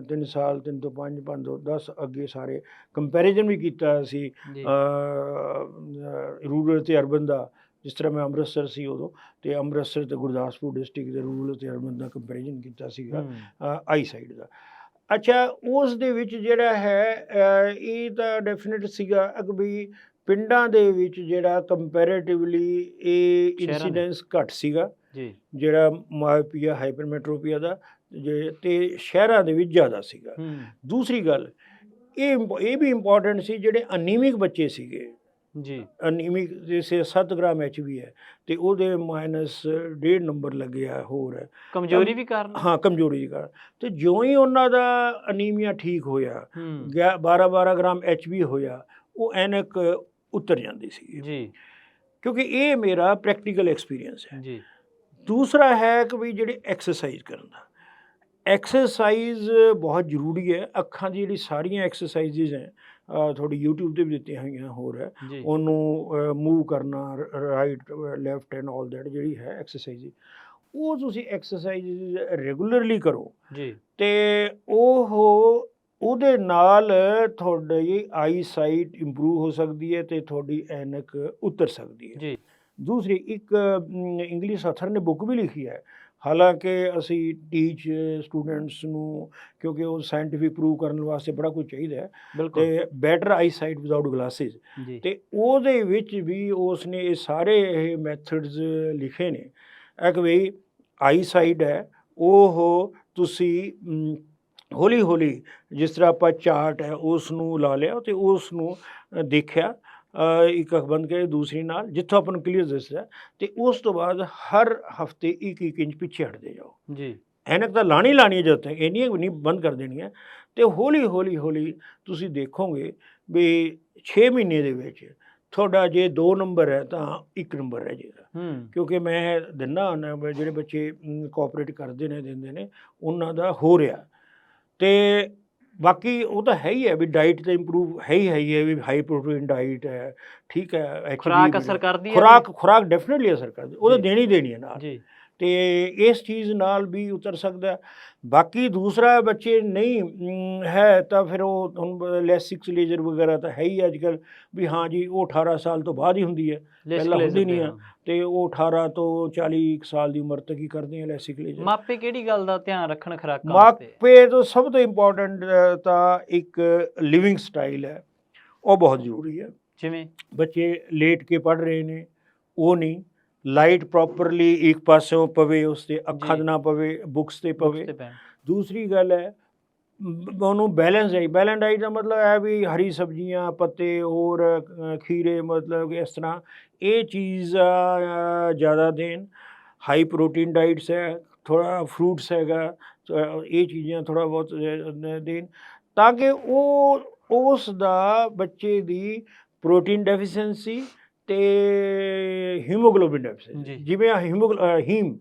3 ਸਾਲ, 3 ਤੋਂ 5, 5 ਤੋਂ 10 ਅੱਗੇ ਸਾਰੇ ਕੰਪੈਰੀਜ਼ਨ ਵੀ ਕੀਤਾ ਅਸੀਂ ਰੂਰਲ ਅਤੇ ਅਰਬਨ ਦਾ। ਜਿਸ ਤਰ੍ਹਾਂ ਮੈਂ ਅੰਮ੍ਰਿਤਸਰ ਸੀ ਉਦੋਂ, ਅਤੇ ਅੰਮ੍ਰਿਤਸਰ ਅਤੇ ਗੁਰਦਾਸਪੁਰ ਡਿਸਟ੍ਰਿਕਟ ਦੇ ਰੂਰਲ ਅਤੇ ਅਰਬਨ ਦਾ ਕੰਪੈਰੀਜ਼ਨ ਕੀਤਾ ਸੀਗਾ ਆਈ ਸਾਈਡ ਦਾ। ਅੱਛਾ, ਉਸ ਦੇ ਵਿੱਚ ਜਿਹੜਾ ਹੈ ਇਹ ਤਾਂ ਡੈਫੀਨੇਟ ਸੀਗਾ ਕਿ ਵੀ ਪਿੰਡਾਂ ਦੇ ਵਿੱਚ ਜਿਹੜਾ ਕੰਪੈਰੇਟਿਵਲੀ ਇਹ ਇਨਸੀਡੈਂਸ ਘੱਟ ਸੀਗਾ ਜੀ, ਜਿਹੜਾ ਮਾਇਓਪੀਆ ਹਾਈਪਰਮੈਟਰੋਪੀਆ ਦਾ, ਅਤੇ ਸ਼ਹਿਰਾਂ ਦੇ ਵਿੱਚ ਜ਼ਿਆਦਾ ਸੀਗਾ। ਦੂਸਰੀ ਗੱਲ ਇਹ ਵੀ ਇੰਪੋਰਟੈਂਟ ਸੀ, ਜਿਹੜੇ ਅਨੀਮਿਕ ਬੱਚੇ ਸੀਗੇ ਜੀ, ਅਨੀਮਿਕ ਜੈਸੇ 7 ਗ੍ਰਾਮ HB ਹੈ, ਅਤੇ ਉਹਦੇ -1.5 ਨੰਬਰ ਲੱਗਿਆ, ਹੋਰ ਹੈ ਕਮਜ਼ੋਰੀ ਵੀ ਕਾਰਨ। ਹਾਂ, ਕਮਜ਼ੋਰੀ ਕਾਰਨ। ਅਤੇ ਜਿਉਂ ਹੀ ਉਹਨਾਂ ਦਾ ਅਨੀਮੀਆ ਠੀਕ ਹੋਇਆ, 12-12 ਗ੍ਰਾਮ HB ਹੋਇਆ, ਉਹ ਐਨਕ ਉਤਰ ਜਾਂਦੀ ਸੀ ਜੀ, ਕਿਉਂਕਿ ਇਹ ਮੇਰਾ ਪ੍ਰੈਕਟੀਕਲ ਐਕਸਪੀਰੀਅੰਸ ਹੈ ਜੀ। ਦੂਸਰਾ ਹੈ ਕਿ ਵੀ ਜਿਹੜੀ ਐਕਸਰਸਾਈਜ਼ ਕਰਨ ਦਾ, ਐਕਸਰਸਾਈਜ਼ ਬਹੁਤ ਜ਼ਰੂਰੀ ਹੈ। ਅੱਖਾਂ ਦੀ ਜਿਹੜੀ ਸਾਰੀਆਂ ਐਕਸਰਸਾਈਜ਼ਿਜ਼ ਹੈ, ਤੁਹਾਡੀ YouTube 'ਤੇ ਵੀ ਦਿੱਤੀਆਂ ਹੋਈਆਂ ਹੋਰ ਹੈ, ਉਹਨੂੰ ਮੂਵ ਕਰਨਾ, right left and all that ਜਿਹੜੀ ਹੈ ਐਕਸਰਸਾਈਜ਼, ਉਹ ਤੁਸੀਂ ਐਕਸਰਸਾਈਜ਼ ਰੈਗੂਲਰਲੀ ਕਰੋ ਜੀ, ਅਤੇ ਉਹਦੇ ਨਾਲ ਤੁਹਾਡੀ ਆਈ ਸਾਈਟ ਇੰਪਰੂਵ ਹੋ ਸਕਦੀ ਹੈ, ਅਤੇ ਤੁਹਾਡੀ ਐਨਕ ਉਤਰ ਸਕਦੀ ਹੈ ਜੀ। ਦੂਸਰੀ, ਇੱਕ ਇੰਗਲਿਸ਼ ਆਥਰ ਨੇ ਬੁੱਕ ਵੀ ਲਿਖੀ ਹੈ, ਹਾਲਾਂਕਿ ਅਸੀਂ ਟੀਚ ਸਟੂਡੈਂਟਸ ਨੂੰ, ਕਿਉਂਕਿ ਉਹ ਸਾਇੰਟੀਫਿਕ ਪ੍ਰੂਵ ਕਰਨ ਵਾਸਤੇ ਬੜਾ ਕੁਝ ਚਾਹੀਦਾ ਹੈ, ਅਤੇ ਬੈਟਰ ਆਈ ਸਾਈਟ ਵਿਦਆਊਟ ਗਲਾਸਿਸ, ਅਤੇ ਉਹਦੇ ਵਿੱਚ ਵੀ ਉਸ ਨੇ ਇਹ ਸਾਰੇ ਇਹ ਮੈਥਡਸ ਲਿਖੇ ਨੇ ਕਿ ਬਈ ਆਈ ਸਾਈਟ ਹੈ ਉਹ ਤੁਸੀਂ ਹੌਲੀ ਹੌਲੀ, ਜਿਸ ਤਰ੍ਹਾਂ ਆਪਾਂ ਚਾਰਟ ਹੈ ਉਸ ਨੂੰ ਲਾ ਲਿਆ ਅਤੇ ਉਸ ਨੂੰ ਦੇਖਿਆ, ਇੱਕ ਅੱਖ ਬੰਦ ਕੇ ਦੂਸਰੀ ਨਾਲ, ਜਿੱਥੋਂ ਆਪਾਂ ਨੂੰ ਕਲੀਅਰ ਦਿਸਦਾ, ਅਤੇ ਉਸ ਤੋਂ ਬਾਅਦ ਹਰ ਹਫ਼ਤੇ 1-1 ਇੰਚ ਪਿੱਛੇ ਹਟਦੇ ਜਾਓ ਜੀ। ਐਨਕ ਤਾਂ ਲਾਣੀ ਹੈ ਜਦੋਂ ਤੱਕ, ਇਹ ਨਹੀਂ ਬੰਦ ਕਰ ਦੇਣੀ ਹੈ, ਅਤੇ ਹੌਲੀ ਹੌਲੀ ਤੁਸੀਂ ਦੇਖੋਗੇ ਵੀ 6 ਮਹੀਨੇ ਦੇ ਵਿੱਚ ਤੁਹਾਡਾ ਜੇ 2 ਨੰਬਰ ਹੈ ਤਾਂ 1 ਨੰਬਰ ਰਹਿ ਜਾਏਗਾ। ਕਿਉਂਕਿ ਮੈਂ ਦਿੰਦਾ ਹੁੰਦਾ, ਜਿਹੜੇ ਬੱਚੇ ਕੋਆਪਰੇਟ ਕਰਦੇ ਨੇ, ਦਿੰਦੇ ਨੇ, ਉਹਨਾਂ ਦਾ ਹੋ ਰਿਹਾ। ਅਤੇ ਬਾਕੀ ਉਹ ਤਾਂ ਹੈ ਹੀ ਹੈ ਵੀ ਡਾਈਟ ਤਾਂ ਇੰਪਰੂਵ ਹੈ ਹੀ ਵੀ ਹਾਈ ਪ੍ਰੋਟੀਨ ਡਾਈਟ ਹੈ, ਠੀਕ ਹੈ। ਖੁਰਾਕ ਅਸਰ ਕਰਦੀ ਹੈ, ਖੁਰਾਕ ਡੈਫੀਨੇਟਲੀ ਅਸਰ ਕਰਦੀ, ਉਹ ਤਾਂ ਦੇਣੀ ਹੈ ਨਾਲ ਜੀ, ਅਤੇ ਇਸ ਚੀਜ਼ ਨਾਲ ਵੀ ਉਤਰ ਸਕਦਾ। ਬਾਕੀ ਦੂਸਰਾ, ਬੱਚੇ ਨਹੀਂ ਹੈ ਤਾਂ ਫਿਰ ਉਹ ਹੁਣ ਲੈਸਿਕ ਲੇਜ਼ਰ ਵਗੈਰਾ ਤਾਂ ਹੈ ਹੀ ਅੱਜ ਕੱਲ੍ਹ ਵੀ, ਹਾਂ ਜੀ, ਉਹ 18 ਸਾਲ ਤੋਂ ਬਾਅਦ ਹੀ ਹੁੰਦੀ ਹੈ, ਪਹਿਲਾਂ ਹੁੰਦੀ ਨਹੀਂ ਹੈ, ਅਤੇ ਉਹ 18 ਤੋਂ 40 ਸਾਲ ਦੀ ਉਮਰ ਤੱਕ ਹੀ ਕਰਦੇ ਆ ਲੈਸਿਕ ਲੇਜ਼ਰ। ਮਾਪੇ ਕਿਹੜੀ ਗੱਲ ਦਾ ਧਿਆਨ ਰੱਖਣ ਖੁਰਾਕਾਂ? ਮਾਪੇ ਤੋਂ ਸਭ ਤੋਂ ਇੰਪੋਰਟੈਂਟ ਤਾਂ ਇੱਕ ਲਿਵਿੰਗ ਸਟਾਈਲ ਹੈ, ਉਹ ਬਹੁਤ ਜ਼ਰੂਰੀ ਹੈ। ਜਿਵੇਂ ਬੱਚੇ ਲੇਟ ਕੇ ਪੜ੍ਹ ਰਹੇ ਨੇ, ਉਹ ਨਹੀਂ, ਲਾਈਟ ਪ੍ਰੋਪਰਲੀ ਇੱਕ ਪਾਸਿਓਂ ਪਵੇ, ਉਸ 'ਤੇ ਅੱਖਾਂ 'ਤੇ ਨਾ ਪਵੇ, ਬੁੱਕਸ 'ਤੇ ਪਵੇ। ਦੂਸਰੀ ਗੱਲ ਹੈ ਉਹਨੂੰ ਬੈਲੈਂਸ ਡਾਈਟ ਦਾ ਮਤਲਬ ਹੈ ਵੀ ਹਰੀ ਸਬਜ਼ੀਆਂ, ਪੱਤੇ, ਹੋਰ ਖੀਰੇ, ਮਤਲਬ ਇਸ ਤਰ੍ਹਾਂ ਇਹ ਚੀਜ਼ ਜ਼ਿਆਦਾ ਦੇਣ। ਹਾਈ ਪ੍ਰੋਟੀਨ ਡਾਈਟਸ ਹੈ, ਥੋੜ੍ਹਾ ਫਰੂਟਸ ਹੈਗਾ, ਇਹ ਚੀਜ਼ਾਂ ਥੋੜ੍ਹਾ ਬਹੁਤ ਦੇਣ ਤਾਂ ਕਿ ਉਹ ਉਸ ਦਾ ਬੱਚੇ ਦੀ ਪ੍ਰੋਟੀਨ ਡੈਫੀਸ਼ੀਐਂਸੀ ਅਤੇ ਹੀਮੋਗਲੋਬਿਨ ਡੈਫੀਸ਼ੀਐਂਸੀ, ਜਿਵੇਂ ਹੀਮ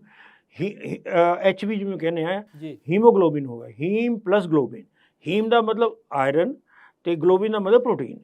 HB ਜਿਵੇਂ ਕਹਿੰਦੇ ਆ, ਹੀਮੋਗਲੋਬਿਨ ਹੋਗਾ, ਹੀਮ ਪਲੱਸ ਗਲੋਬਿਨ। ਹੀਮ ਦਾ ਮਤਲਬ ਆਇਰਨ ਅਤੇ ਗਲੋਬਿਨ ਦਾ ਮਤਲਬ ਪ੍ਰੋਟੀਨ।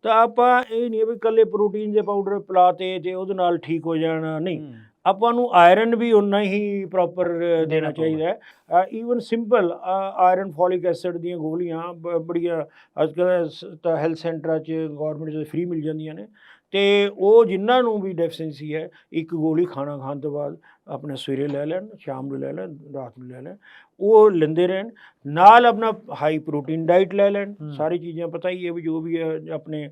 ਤਾਂ ਆਪਾਂ ਇਹ ਨਹੀਂ ਵੀ ਇਕੱਲੇ ਪ੍ਰੋਟੀਨ ਦੇ ਪਾਊਡਰ ਪਿਲਾਤੇ ਅਤੇ ਉਹਦੇ ਨਾਲ ਠੀਕ ਹੋ ਜਾਣਾ, ਨਹੀਂ, ਆਪਾਂ ਨੂੰ ਆਇਰਨ ਵੀ ਉਨਾ ਹੀ ਪ੍ਰੋਪਰ ਦੇਣਾ ਚਾਹੀਦਾ ਹੈ। Even simple iron folic acid ਦੀਆਂ ਗੋਲੀਆਂ ਬੜੀਆਂ ਅੱਜ ਕੱਲ੍ਹ ਤਾਂ ਹੈਲਥ ਸੈਂਟਰਾਂ 'ਚ ਗੌਰਮੈਂਟ 'ਚ ਫ੍ਰੀ ਮਿਲ ਜਾਂਦੀਆਂ ਨੇ, ਅਤੇ ਉਹ ਜਿਨ੍ਹਾਂ ਨੂੰ ਵੀ ਡੈਫੀਸ਼ੀਐਂਸੀ ਹੈ ਇੱਕ ਗੋਲੀ ਖਾਣਾ ਖਾਣ ਤੋਂ ਬਾਅਦ ਆਪਣੇ ਸਵੇਰੇ ਲੈ ਲੈਣ, ਸ਼ਾਮ ਨੂੰ ਲੈ ਲੈਣ, ਰਾਤ ਨੂੰ ਲੈ ਲੈਣ, ਉਹ ਲੈਂਦੇ ਰਹਿਣ। ਨਾਲ ਆਪਣਾ ਹਾਈ ਪ੍ਰੋਟੀਨ ਡਾਈਟ ਲੈ ਲੈਣ। ਸਾਰੀ ਚੀਜ਼ਾਂ ਪਤਾ ਹੀ ਹੈ ਵੀ ਜੋ ਵੀ ਹੈ ਆਪਣੇ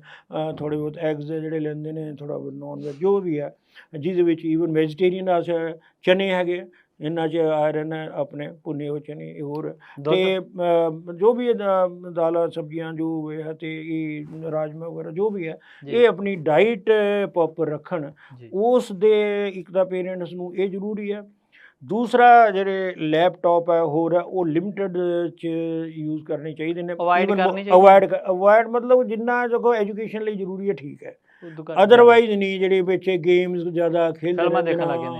ਥੋੜ੍ਹੇ ਬਹੁਤ ਐਗਸ ਜਿਹੜੇ ਲੈਂਦੇ ਨੇ, ਥੋੜ੍ਹਾ ਬਹੁਤ ਨੋਨ ਵੈਜ ਜੋ ਵੀ ਹੈ, ਜਿਹਦੇ ਵਿੱਚ ਈਵਨ ਵੈਜੀਟੇਰੀਅਨ ਚਨੇ ਹੈਗੇ, ਇਹਨਾਂ 'ਚ ਆਇਰਨ ਹੈ, ਆਪਣੇ ਭੁੰਨੇ ਹੋਏ ਚਨੇ, ਹੋਰ ਅਤੇ ਜੋ ਵੀ ਦਾਲਾਂ ਸਬਜ਼ੀਆਂ ਜੋ ਹੈ, ਅਤੇ ਇਹ ਰਾਜਮਾ ਵਗੈਰਾ ਜੋ ਵੀ ਹੈ, ਇਹ ਆਪਣੀ ਡਾਈਟ ਪ੍ਰੋਪਰ ਰੱਖਣ। ਉਸ ਦੇ ਇੱਕ ਤਾਂ ਪੇਰੈਂਟਸ ਨੂੰ ਇਹ ਜ਼ਰੂਰੀ ਹੈ। ਦੂਸਰਾ ਜਿਹੜੇ ਲੈਪਟਾਪ ਹੈ ਹੋਰ ਹੈ, ਉਹ ਲਿਮਟਿਡ 'ਚ ਯੂਜ਼ ਕਰਨੇ ਚਾਹੀਦੇ ਨੇ। ਅਵੋਇਡ ਮਤਲਬ ਜਿੰਨਾ ਜੋ ਐਜੂਕੇਸ਼ਨ ਲਈ ਜ਼ਰੂਰੀ ਹੈ ਠੀਕ ਹੈ, ਅਦਰਵਾਈਜ਼ ਨਹੀਂ। ਜਿਹੜੇ ਬੱਚੇ ਗੇਮਸ ਜ਼ਿਆਦਾ ਖੇਡਦੇ ਫਿਲਮਾਂ ਦੇਖਣ ਲੱਗ ਜਾਂਦੇ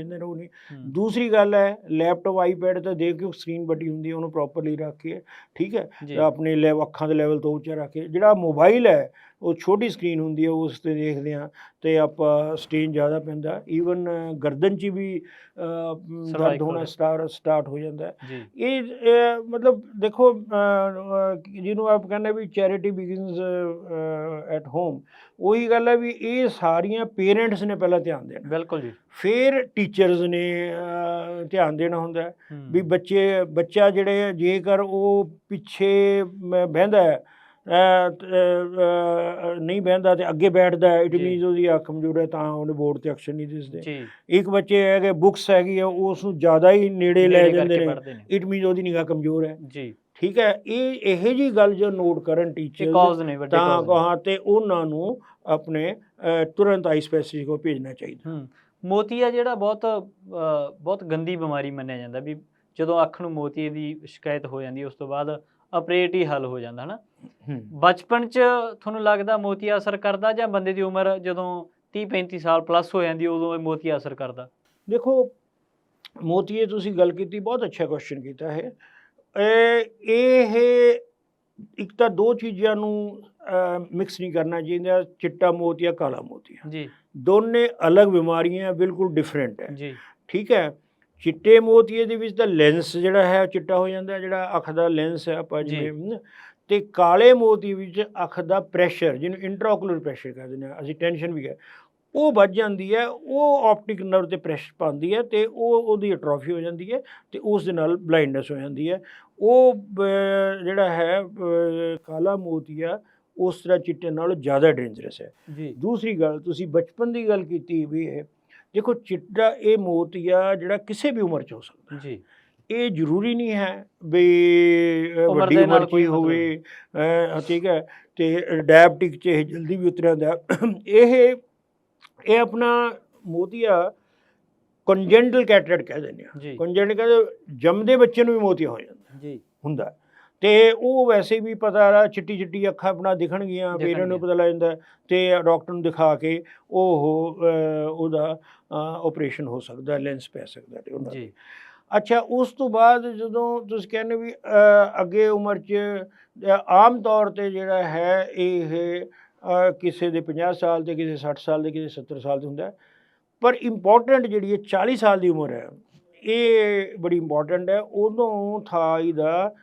ਨੇ, ਉਹ ਨਹੀਂ। ਦੂਸਰੀ ਗੱਲ ਹੈ ਲੈਪਟਾਪ ਆਈਪੈਡ 'ਤੇ ਦੇਖ ਕੇ ਸਕਰੀਨ ਵੱਡੀ ਹੁੰਦੀ ਹੈ, ਉਹਨੂੰ ਪ੍ਰੋਪਰਲੀ ਰੱਖ ਕੇ, ਠੀਕ ਹੈ, ਆਪਣੇ ਅੱਖਾਂ ਦੇ ਲੈਵਲ ਤੋਂ ਉੱਚਾ ਰੱਖ ਕੇ। ਜਿਹੜਾ ਮੋਬਾਈਲ ਹੈ ਉਹ ਛੋਟੀ ਸਕਰੀਨ ਹੁੰਦੀ ਹੈ, ਉਸ 'ਤੇ ਦੇਖਦੇ ਹਾਂ ਅਤੇ ਆਪਾਂ ਸਟ੍ਰੇਨ ਜ਼ਿਆਦਾ ਪੈਂਦਾ, ਈਵਨ ਗਰਦਨ 'ਚ ਵੀ ਦਰਦ ਹੋਣਾ ਸਟਾਰਟ ਹੋ ਜਾਂਦਾ। ਇਹ ਮਤਲਬ ਦੇਖੋ ਜਿਹਨੂੰ ਆਪ ਕਹਿੰਦੇ ਵੀ ਚੈਰਿਟੀ ਬਿਗਿਨਸ ਐਟ ਹੋਮ, ਉਹੀ ਗੱਲ ਹੈ ਵੀ ਇਹ ਸਾਰੀਆਂ ਪੇਰੈਂਟਸ ਨੇ ਪਹਿਲਾਂ ਧਿਆਨ ਦੇਣਾ। ਬਿਲਕੁਲ ਜੀ। ਫਿਰ ਟੀਚਰਸ ਨੇ ਧਿਆਨ ਦੇਣਾ ਹੁੰਦਾ ਵੀ ਬੱਚਾ ਜਿਹੜੇ ਜੇਕਰ ਉਹ ਪਿੱਛੇ ਬਹਿੰਦਾ ਹੈ, ਨਹੀਂ ਬਹਿੰਦਾ ਅਤੇ ਅੱਗੇ ਬੈਠਦਾ, ਇਟ ਮੀਨਸ ਉਹਦੀ ਅੱਖ ਕਮਜ਼ੋਰ ਹੈ, ਤਾਂ ਉਹਨੇ ਬੋਰਡ 'ਤੇ ਅਕਸ਼ਰ ਨਹੀਂ ਦਿਸਦੇ। ਇੱਕ ਬੱਚੇ ਹੈਗੇ ਬੁੱਕਸ ਹੈਗੀ ਆ, ਉਸ ਨੂੰ ਜ਼ਿਆਦਾ ਹੀ ਨੇੜੇ ਲੈ ਜਾਂਦੇ ਨੇ, ਇਟ ਮੀਨਸ ਉਹਦੀ ਨਿਗਾਹ ਕਮਜ਼ੋਰ ਹੈ, ਠੀਕ ਹੈ। ਇਹੋ ਜਿਹੀ ਗੱਲ ਜੋ ਨੋਟ ਕਰਨ ਟੀਚਰ ਤਾਂ ਅਤੇ ਉਹਨਾਂ ਨੂੰ ਆਪਣੇ ਤੁਰੰਤ ਆਈ ਸਪੈਸ਼ਲਿਸਟ ਕੋਲ ਭੇਜਣਾ ਚਾਹੀਦਾ। ਮੋਤੀਆ ਜਿਹੜਾ ਬਹੁਤ ਗੰਦੀ ਬਿਮਾਰੀ ਮੰਨਿਆ ਜਾਂਦਾ ਵੀ ਜਦੋਂ ਅੱਖ ਨੂੰ ਮੋਤੀਏ ਦੀ ਸ਼ਿਕਾਇਤ ਹੋ ਜਾਂਦੀ ਉਸ ਤੋਂ ਬਾਅਦ ਆਪਰੇਟ ਹੀ ਹੱਲ ਹੋ ਜਾਂਦਾ, ਹੈ ਨਾ। ਬਚਪਨ 'ਚ ਤੁਹਾਨੂੰ ਲੱਗਦਾ ਮੋਤੀਆ ਅਸਰ ਕਰਦਾ, ਜਾਂ ਬੰਦੇ ਦੀ ਉਮਰ ਜਦੋਂ 30-35 ਸਾਲ ਪਲੱਸ ਹੋ ਜਾਂਦੀ ਉਦੋਂ ਇਹ ਮੋਤੀਆ ਅਸਰ ਕਰਦਾ? ਦੇਖੋ ਮੋਤੀਏ ਤੁਸੀਂ ਗੱਲ ਕੀਤੀ, ਬਹੁਤ ਅੱਛਾ ਕੁਐਸਚਨ ਕੀਤਾ ਹੈ। ਇਹ ਇੱਕ ਤਾਂ ਦੋ ਚੀਜ਼ਾਂ ਨੂੰ ਮਿਕਸ ਨਹੀਂ ਕਰਨਾ ਚਾਹੀਦਾ, ਚਿੱਟਾ ਮੋਤੀਆ, ਕਾਲਾ ਮੋਤੀਆ, ਦੋਨੇ ਅਲੱਗ ਬਿਮਾਰੀਆਂ, ਬਿਲਕੁਲ ਡਿਫਰੈਂਟ ਹੈ, ਠੀਕ ਹੈ। ਚਿੱਟੇ ਮੋਤੀਏ ਦੇ ਵਿੱਚ ਤਾਂ ਲੈਂਸ ਜਿਹੜਾ ਹੈ ਚਿੱਟਾ ਹੋ ਜਾਂਦਾ, ਜਿਹੜਾ ਅੱਖ ਦਾ ਲੈਂਸ ਹੈ ਆਪਾਂ ਜਿਵੇਂ, ਅਤੇ ਕਾਲੇ ਮੋਤੀ ਵਿੱਚ ਅੱਖ ਦਾ ਪ੍ਰੈਸ਼ਰ, ਜਿਹਨੂੰ ਇੰਟਰਾਓਕੂਲਰ ਪ੍ਰੈਸ਼ਰ ਕਹਿ ਦਿੰਦੇ ਹਾਂ ਅਸੀਂ, ਟੈਨਸ਼ਨ ਵੀ ਹੈ, ਉਹ ਵੱਧ ਜਾਂਦੀ ਹੈ, ਉਹ ਆਪਟਿਕ ਨਰਵ 'ਤੇ ਪ੍ਰੈਸ਼ਰ ਪਾਉਂਦੀ ਹੈ ਅਤੇ ਉਹਦੀ ਅਟਰੋਫੀ ਹੋ ਜਾਂਦੀ ਹੈ ਅਤੇ ਉਸ ਦੇ ਨਾਲ ਬਲਾਈਂਡਨੈਸ ਹੋ ਜਾਂਦੀ ਹੈ। ਉਹ ਜਿਹੜਾ ਹੈ ਕਾਲਾ ਮੋਤੀਆ ਉਸ ਤਰ੍ਹਾਂ ਚਿੱਟੇ ਨਾਲੋਂ ਜ਼ਿਆਦਾ ਡੇਂਜਰਸ ਹੈ। ਦੂਸਰੀ ਗੱਲ, ਤੁਸੀਂ ਬਚਪਨ ਦੀ ਗੱਲ ਕੀਤੀ ਵੀ ਹੈ, ਦੇਖੋ ਚਿੱਟਾ ਇਹ ਮੋਤੀਆ ਜਿਹੜਾ ਕਿਸੇ ਵੀ ਉਮਰ 'ਚ ਹੋ ਸਕਦਾ, ਇਹ ਜ਼ਰੂਰੀ ਨਹੀਂ ਹੈ ਵੀ ਵੱਡੀ ਉਮਰ 'ਚ ਹੀ ਹੋਵੇ, ਠੀਕ ਹੈ, ਅਤੇ ਡਾਇਬਟਿਕ 'ਚ ਇਹ ਜਲਦੀ ਵੀ ਉਤਰ ਜਾਂਦਾ। ਇਹ ਆਪਣਾ ਮੋਤੀਆ ਕੰਜੈਂਟਲ ਕੈਟਰੈਕਟ ਕਹਿ ਦਿੰਦੇ ਹਾਂ। ਕੰਜੈਂਟਲ ਕਹਿੰਦੇ ਜੰਮਦੇ ਬੱਚੇ ਨੂੰ ਵੀ ਮੋਤੀਆ ਹੋ ਜਾਂਦਾ ਹੁੰਦਾ, ਅਤੇ ਉਹ ਵੈਸੇ ਵੀ ਪਤਾ ਚਿੱਟੀ ਅੱਖਾਂ ਆਪਣਾ ਦਿਖਣਗੀਆਂ, ਪੇਰੈਂਟ ਨੂੰ ਪਤਾ ਲੱਗ ਜਾਂਦਾ, ਅਤੇ ਡਾਕਟਰ ਨੂੰ ਦਿਖਾ ਕੇ ਉਹਦਾ ਓਪਰੇਸ਼ਨ ਹੋ ਸਕਦਾ, ਲੈਂਸ ਪੈ ਸਕਦਾ ਅਤੇ ਉਹਨਾਂ ਦੀ। ਅੱਛਾ, ਉਸ ਤੋਂ ਬਾਅਦ ਜਦੋਂ ਤੁਸੀਂ ਕਹਿੰਦੇ ਵੀ ਅੱਗੇ ਉਮਰ 'ਚ ਆਮ ਤੌਰ 'ਤੇ ਜਿਹੜਾ ਹੈ ਇਹ ਕਿਸੇ ਦੇ 50 ਸਾਲ ਦੇ, ਕਿਸੇ 60 ਸਾਲ ਦੇ, ਕਿਸੇ 70 ਸਾਲ ਦੇ ਹੁੰਦਾ, ਪਰ ਇੰਪੋਰਟੈਂਟ ਜਿਹੜੀ ਹੈ 40 ਸਾਲ ਦੀ ਉਮਰ ਹੈ, ਇਹ ਬੜੀ ਇੰਪੋਰਟੈਂਟ ਹੈ। ਉਦੋਂ ਥਾਈ ਦਾ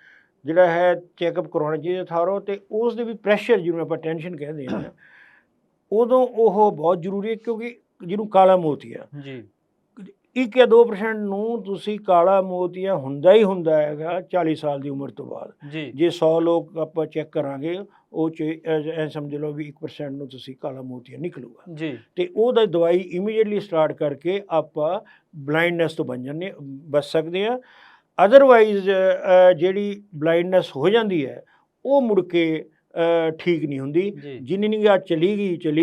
ਜਿਹੜਾ ਹੈ ਚੈੱਕਅਪ ਕਰਵਾਉਣਾ ਚਾਹੀਦਾ ਥਾਰੋ, ਅਤੇ ਉਸ ਦੇ ਵੀ ਪ੍ਰੈਸ਼ਰ ਜਿਹਨੂੰ ਆਪਾਂ ਟੈਨਸ਼ਨ ਕਹਿੰਦੇ ਹਾਂ, ਉਦੋਂ ਉਹ ਬਹੁਤ ਜ਼ਰੂਰੀ ਹੈ, ਕਿਉਂਕਿ ਜਿਹਨੂੰ ਕਾਲਾ ਮੋਤੀਆ 1 ਜਾਂ 2% ਨੂੰ ਤੁਸੀਂ ਕਾਲਾ ਮੋਤੀਆ ਹੁੰਦਾ ਹੀ ਹੁੰਦਾ ਹੈਗਾ 40 ਸਾਲ ਦੀ ਉਮਰ ਤੋਂ ਬਾਅਦ। ਜੀ ਜੇ 100 ਲੋਕ ਆਪਾਂ ਚੈੱਕ ਕਰਾਂਗੇ ਉਹ 'ਚ ਐ ਸਮਝ ਲਓ ਵੀ 1% ਨੂੰ ਤੁਸੀਂ ਕਾਲਾ ਮੋਤੀਆ ਨਿਕਲੂਗਾ ਜੀ ਤੇ ਉਹਦਾ ਦਵਾਈ ਇਮੀਡੀਏਟਲੀ ਸਟਾਰਟ ਕਰਕੇ ਆਪਾਂ ਬਲਾਈਂਡਨੈਸ ਤੋਂ ਬਚ ਸਕਦੇ ਆ। ਅਦਰਵਾਈਜ਼ ਜਿਹੜੀ ਬਲਾਈਂਡਨੈਸ ਹੋ ਜਾਂਦੀ ਹੈ ਉਹ ਮੁੜ ਕੇ ਠੀਕ ਨਹੀਂ ਹੁੰਦੀ। ਜੀ ਜਿੰਨੀ ਨਿਗਾਹ ਚਲੀ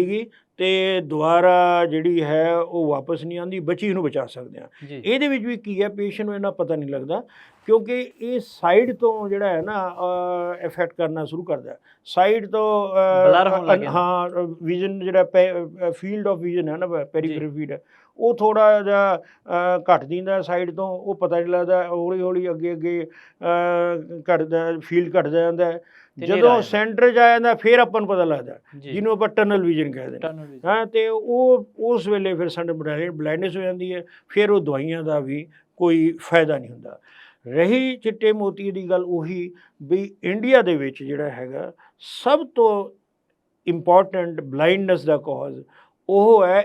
ਗਈ ਤੇ ਦੁਬਾਰਾ ਜਿਹੜੀ ਹੈ ਉਹ ਵਾਪਸ ਨਹੀਂ ਆਉਂਦੀ, ਬਚੀ ਨੂੰ ਬਚਾ ਸਕਦੇ ਆ। ਜੀ ਇਹਦੇ ਵਿੱਚ ਵੀ ਕੀ ਹੈ, ਪੇਸ਼ੈਂਟ ਨੂੰ ਇੰਨਾ ਪਤਾ ਨਹੀਂ ਲੱਗਦਾ ਕਿਉਂਕਿ ਇਹ ਸਾਈਡ ਤੋਂ ਜਿਹੜਾ ਹੈ ਨਾ ਇਫੈਕਟ ਕਰਨਾ ਸ਼ੁਰੂ ਕਰਦਾ ਹੈ। ਸਾਈਡ ਤੋਂ Blur ਹੋਣ ਲੱਗ ਜਾਂਦਾ। ਹਾਂ ਵਿਜ਼ਨ ਜਿਹੜਾ ਫੀਲਡ ਆਫ ਵਿਜ਼ਨ ਹੈ ਨਾ ਪੈਰੀਫੇਰਲ ਫੀਲਡ ਹੈ ਉਹ ਥੋੜਾ ਜਿਹਾ ਘਟ ਦਿੰਦਾ ਸਾਈਡ ਤੋਂ, ਉਹ ਪਤਾ ਨਹੀਂ ਲੱਗਦਾ, ਹੌਲੀ ਹੌਲੀ ਅੱਗੇ ਘਟਦਾ, ਫੀਲਡ ਘਟਦਾ ਜਾਂਦਾ ਹੈ। ਤੇ ਹਨੇਰਾ ਜਦੋਂ ਆ ਜਾਂਦਾ। ਸੈਂਟਰ 'ਚ ਆ ਜਾਂਦਾ ਫਿਰ ਆਪਾਂ ਨੂੰ ਪਤਾ ਲੱਗਦਾ, ਜੀ ਜਿਹਨੂੰ ਆਪਾਂ ਟਨਲ ਵਿਜ਼ਨ ਕਹਿੰਦੇ ਨੇ। tunnel vision। ਹਾਂ ਤੇ ਉਹ ਉਸ ਵੇਲੇ ਫਿਰ ਸਾਡੇ ਬਲਾਈਂਡਨੈਸ ਹੋ ਜਾਂਦੀ ਹੈ, ਫਿਰ ਉਹ ਦਵਾਈਆਂ ਦਾ ਵੀ ਕੋਈ ਫਾਇਦਾ ਨਹੀਂ ਹੁੰਦਾ। ਰਹੀ ਚਿੱਟੇ ਮੋਤੀ ਦੀ ਗੱਲ, ਉਹੀ ਵੀ ਇੰਡੀਆ ਦੇ ਵਿੱਚ ਜਿਹੜਾ ਹੈਗਾ ਸਭ ਤੋਂ ਇੰਪੋਰਟੈਂਟ ਬਲਾਈਂਡਨੈਸ ਦਾ ਕਾਜ਼ ਉਹ ਹੈ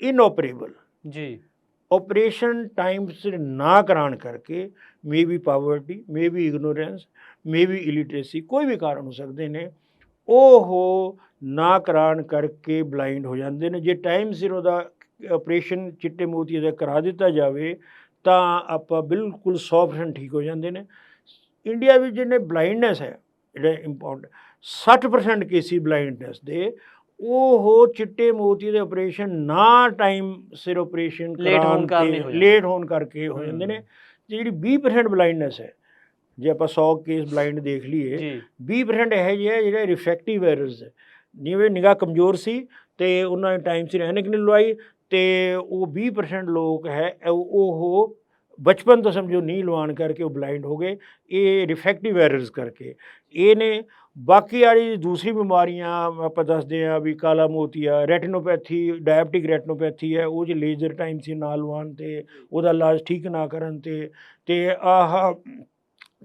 ਇਨਓਪਰੇਬਲ। ਜੀ ਆਪਰੇਸ਼ਨ ਟਾਈਮ ਸਿਰ ਨਾ ਕਰਾਉਣ ਕਰਕੇ, may be poverty, may be ignorance, may be illiteracy, ਕੋਈ ਵੀ ਕਾਰਨ ਹੋ ਸਕਦੇ ਨੇ, ਉਹ ਨਾ ਕਰਾਉਣ ਕਰਕੇ ਬਲਾਈਂਡ ਹੋ ਜਾਂਦੇ ਨੇ। ਜੇ ਟਾਈਮ ਸਿਰ ਉਹਦਾ ਆਪਰੇਸ਼ਨ ਚਿੱਟੇ ਮੋਤੀ ਦਾ ਕਰਾ ਦਿੱਤਾ ਜਾਵੇ ਤਾਂ ਆਪਾਂ ਬਿਲਕੁਲ 100% ਠੀਕ ਹੋ ਜਾਂਦੇ ਨੇ। ਇੰਡੀਆ ਵਿੱਚ ਜਿਹਨੇ ਬਲਾਈਂਡਨੈਸ ਹੈ, ਜਿਹੜੇ ਇੰਪੋਰਟੈਂਟ 60% ਕੇਸਿਸ ਬਲਾਈਂਡਨੈਸ ਦੇ, ਉਹ ਚਿੱਟੇ ਮੋਤੀ ਦੇ ਆਪਰੇਸ਼ਨ ਨਾ ਟਾਈਮ ਸਿਰ ਆਪਰੇਸ਼ਨ ਲੇਟ ਹੋਣ ਕਰਕੇ ਹੋ ਜਾਂਦੇ ਨੇ। ਜਿਹੜੀ 20% ਬਲਾਈਂਡਨੈਸ ਹੈ, ਜੇ ਆਪਾਂ 100 ਕੇਸ ਬਲਾਈਂਡ ਦੇਖ ਲਈਏ, 20% ਇਹੋ ਜਿਹੇ ਹੈ ਜਿਹੜੇ ਰਿਫਰੈਕਟਿਵ ਐਰਰਸ ਹੈ, ਜਿਵੇਂ ਨਿਗਾਹ ਕਮਜ਼ੋਰ ਸੀ ਤੇ ਉਹਨਾਂ ਨੇ ਟਾਈਮ ਸਿਰ ਐਨਕ ਨਹੀਂ ਲਵਾਈ ਤੇ ਉਹ 20% ਲੋਕ ਹੈ ਉਹ ਬਚਪਨ ਤੋਂ ਸਮਝੋ ਨਹੀਂ ਲਵਾਉਣ ਕਰਕੇ ਉਹ ਬਲਾਈਂਡ ਹੋ ਗਏ। ਇਹ ਰਿਫਰੈਕਟਿਵ ਐਰਰਸ ਕਰਕੇ ਇਹ ਨੇ। ਬਾਕੀ ਵਾਲੀ ਦੂਸਰੀ ਬਿਮਾਰੀਆਂ ਆਪਾਂ ਦੱਸਦੇ ਹਾਂ ਵੀ ਕਾਲਾ ਮੋਤੀਆ, ਰੈਟੀਨੋਪੈਥੀ, ਡਾਇਬਟਿਕ ਰੈਟੀਨੋਪੈਥੀ ਹੈ, ਉਹ 'ਚ ਲੇਜ਼ਰ ਟਾਈਮ ਸਿਰ ਨਾ ਲਵਾਉਣ ਤੇ ਉਹਦਾ ਇਲਾਜ ਠੀਕ ਨਾ ਕਰਨ ਤੇ ਆਹ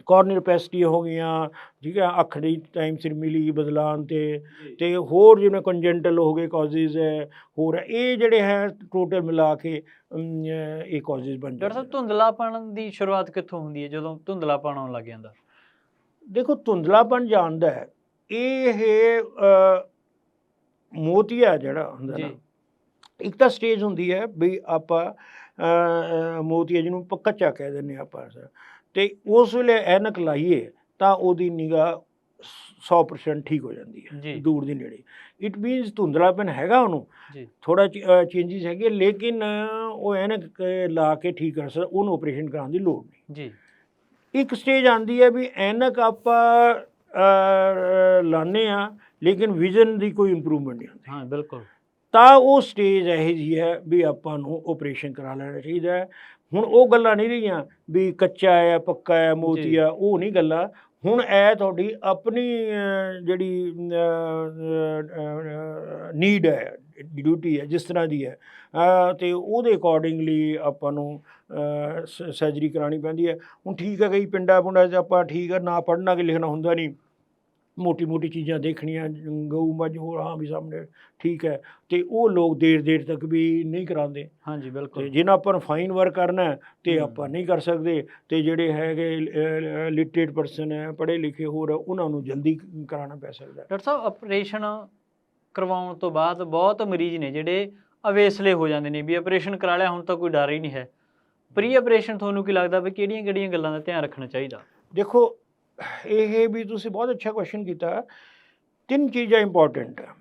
ਕੋਰਨੀਓਪੈਥੀ ਹੋ ਗਈਆਂ, ਠੀਕ ਹੈ, ਅੱਖ ਦੀ ਟਾਈਮ ਸਿਰ ਮਿਲੀ ਬਦਲਾਉਣ ਤੇ ਹੋਰ ਜਿਵੇਂ ਕੰਜੈਂਟਲ ਹੋ ਗਏ ਕਾਜ਼ਿਜ਼ ਹੈ, ਹੋਰ ਇਹ ਜਿਹੜੇ ਹੈ ਟੋਟਲ ਮਿਲਾ ਕੇ ਇਹ ਕਾਜ਼ਿਜ਼ ਬਣ ਡਾਕਟਰ ਜਾਂਦੇ। ਸਾਹਿਬ ਧੁੰਦਲਾਪਣ ਦੀ ਸ਼ੁਰੂਆਤ ਕਿੱਥੋਂ ਹੁੰਦੀ ਹੈ, ਜਦੋਂ ਧੁੰਦਲਾਪਣ ਆਉਣ ਲੱਗ ਜਾਂਦਾ? ਦੇਖੋ ਧੁੰਦਲਾਪਣ ਜਾਣਦਾ ਹੈ ਇਹ ਮੋਤੀਆ ਜਿਹੜਾ ਹੁੰਦਾ ਨਾ, ਇੱਕ ਤਾਂ ਸਟੇਜ ਹੁੰਦੀ ਹੈ ਵੀ ਆਪਾਂ ਮੋਤੀਆ ਜਿਹਨੂੰ ਆਪਾਂ ਕੱਚਾ ਕਹਿ ਦਿੰਦੇ ਹਾਂ ਆਪਾਂ, ਤੇ ਉਸ ਵੇਲੇ ਐਨਕ ਲਾਈਏ ਤਾਂ ਉਹਦੀ ਨਿਗਾਹ 100% ਠੀਕ ਹੋ ਜਾਂਦੀ ਹੈ ਦੂਰ ਦੀ ਨੇੜੇ। ਇਟ ਮੀਨਸ ਧੁੰਦਲਾਪਨ ਹੈਗਾ, ਉਹਨੂੰ ਥੋੜਾ ਚੇਂਜਿਸ ਹੈਗੇ, ਲੇਕਿਨ ਉਹ ਐਨਕ ਲਾ ਕੇ ਠੀਕ ਕਰ ਸਕਦਾ, ਉਹਨੂੰ ਆਪਰੇਸ਼ਨ ਕਰਾਉਣ ਦੀ ਲੋੜ ਨਹੀਂ ਜੀ। ਇੱਕ ਸਟੇਜ ਆਉਂਦੀ ਹੈ ਵੀ ਐਨਕ ਆਪਾਂ ਲਾਉਂਦੇ ਹਾਂ ਲੇਕਿਨ ਵਿਜ਼ਨ ਦੀ ਕੋਈ ਇੰਪਰੂਵਮੈਂਟ ਨਹੀਂ ਹੁੰਦੀ। ਹਾਂ ਬਿਲਕੁਲ। ਤਾਂ ਉਹ ਸਟੇਜ ਇਹੋ ਜਿਹੀ ਹੈ ਵੀ ਆਪਾਂ ਨੂੰ ਆਪਰੇਸ਼ਨ ਕਰਾ ਲੈਣਾ ਚਾਹੀਦਾ ਹੈ। ਹੁਣ ਉਹ ਗੱਲਾਂ ਨਹੀਂ ਰਹੀਆਂ ਵੀ ਕੱਚਾ ਹੈ ਪੱਕਾ ਹੈ ਮੋਤੀਆ, ਉਹ ਨਹੀਂ ਗੱਲਾਂ। ਹੁਣ ਇਹ ਤੁਹਾਡੀ ਆਪਣੀ ਜਿਹੜੀ ਨੀਡ ਹੈ, ਡਿਊਟੀ ਹੈ, ਜਿਸ ਤਰ੍ਹਾਂ ਦੀ ਹੈ ਤੇ ਉਹਦੇ ਅਕੋਰਡਿੰਗਲੀ ਆਪਾਂ ਨੂੰ ਸਰਜਰੀ ਕਰਾਉਣੀ ਪੈਂਦੀ ਹੈ। ਹੁਣ ਠੀਕ ਹੈ, ਕਈ ਪਿੰਡਾਂ 'ਚ ਆਪਾਂ ਠੀਕ ਹੈ, ਨਾ ਪੜ੍ਹਨਾ ਕਿ ਲਿਖਣਾ ਹੁੰਦਾ ਨਹੀਂ, ਮੋਟੀ ਚੀਜ਼ਾਂ ਦੇਖਣੀਆਂ, ਗਊ ਮੱਝ ਹੋਰ, ਹਾਂ ਵੀ ਸਾਹਮਣੇ ਠੀਕ ਹੈ, ਤੇ ਉਹ ਲੋਕ ਦੇਰ ਤੱਕ ਵੀ ਨਹੀਂ ਕਰਾਉਂਦੇ। ਹਾਂਜੀ ਬਿਲਕੁਲ। ਤੇ ਜਿਹਨਾਂ ਆਪਾਂ ਫਾਈਨ ਵਰਕ ਕਰਨਾ ਤੇ ਆਪਾਂ ਨਹੀਂ ਕਰ ਸਕਦੇ, ਤੇ ਜਿਹੜੇ ਹੈਗੇ ਲਿਟਰੇਟ ਪਰਸਨ ਹੈ, ਪੜ੍ਹੇ ਲਿਖੇ ਹੋਰ, ਉਹਨਾਂ ਨੂੰ ਜਲਦੀ ਕਰਾਉਣਾ ਪੈ ਸਕਦਾ। ਡਾਕਟਰ ਸਾਹਿਬ ਆਪਰੇਸ਼ਨ ਕਰਵਾਉਣ ਤੋਂ ਬਾਅਦ ਬਹੁਤ ਮਰੀਜ਼ ਨੇ ਜਿਹੜੇ ਅਵੇਸਲੇ ਹੋ ਜਾਂਦੇ ਨੇ ਵੀ ਆਪਰੇਸ਼ਨ ਕਰਾ ਲਿਆ ਹੁਣ ਤਾਂ ਕੋਈ ਡਰ ਹੀ ਨਹੀਂ ਹੈ। ਪ੍ਰੀ ਆਪਰੇਸ਼ਨ ਤੁਹਾਨੂੰ ਕੀ ਲੱਗਦਾ ਵੀ ਕਿਹੜੀਆਂ ਗੱਲਾਂ ਦਾ ਧਿਆਨ ਰੱਖਣਾ ਚਾਹੀਦਾ? ਦੇਖੋ ਇਹ ਵੀ ਤੁਸੀਂ ਬਹੁਤ ਅੱਛਾ ਕੁਐਸਚਨ ਕੀਤਾ। 3 ਚੀਜ਼ਾਂ ਇੰਪੋਰਟੈਂਟ ਆ।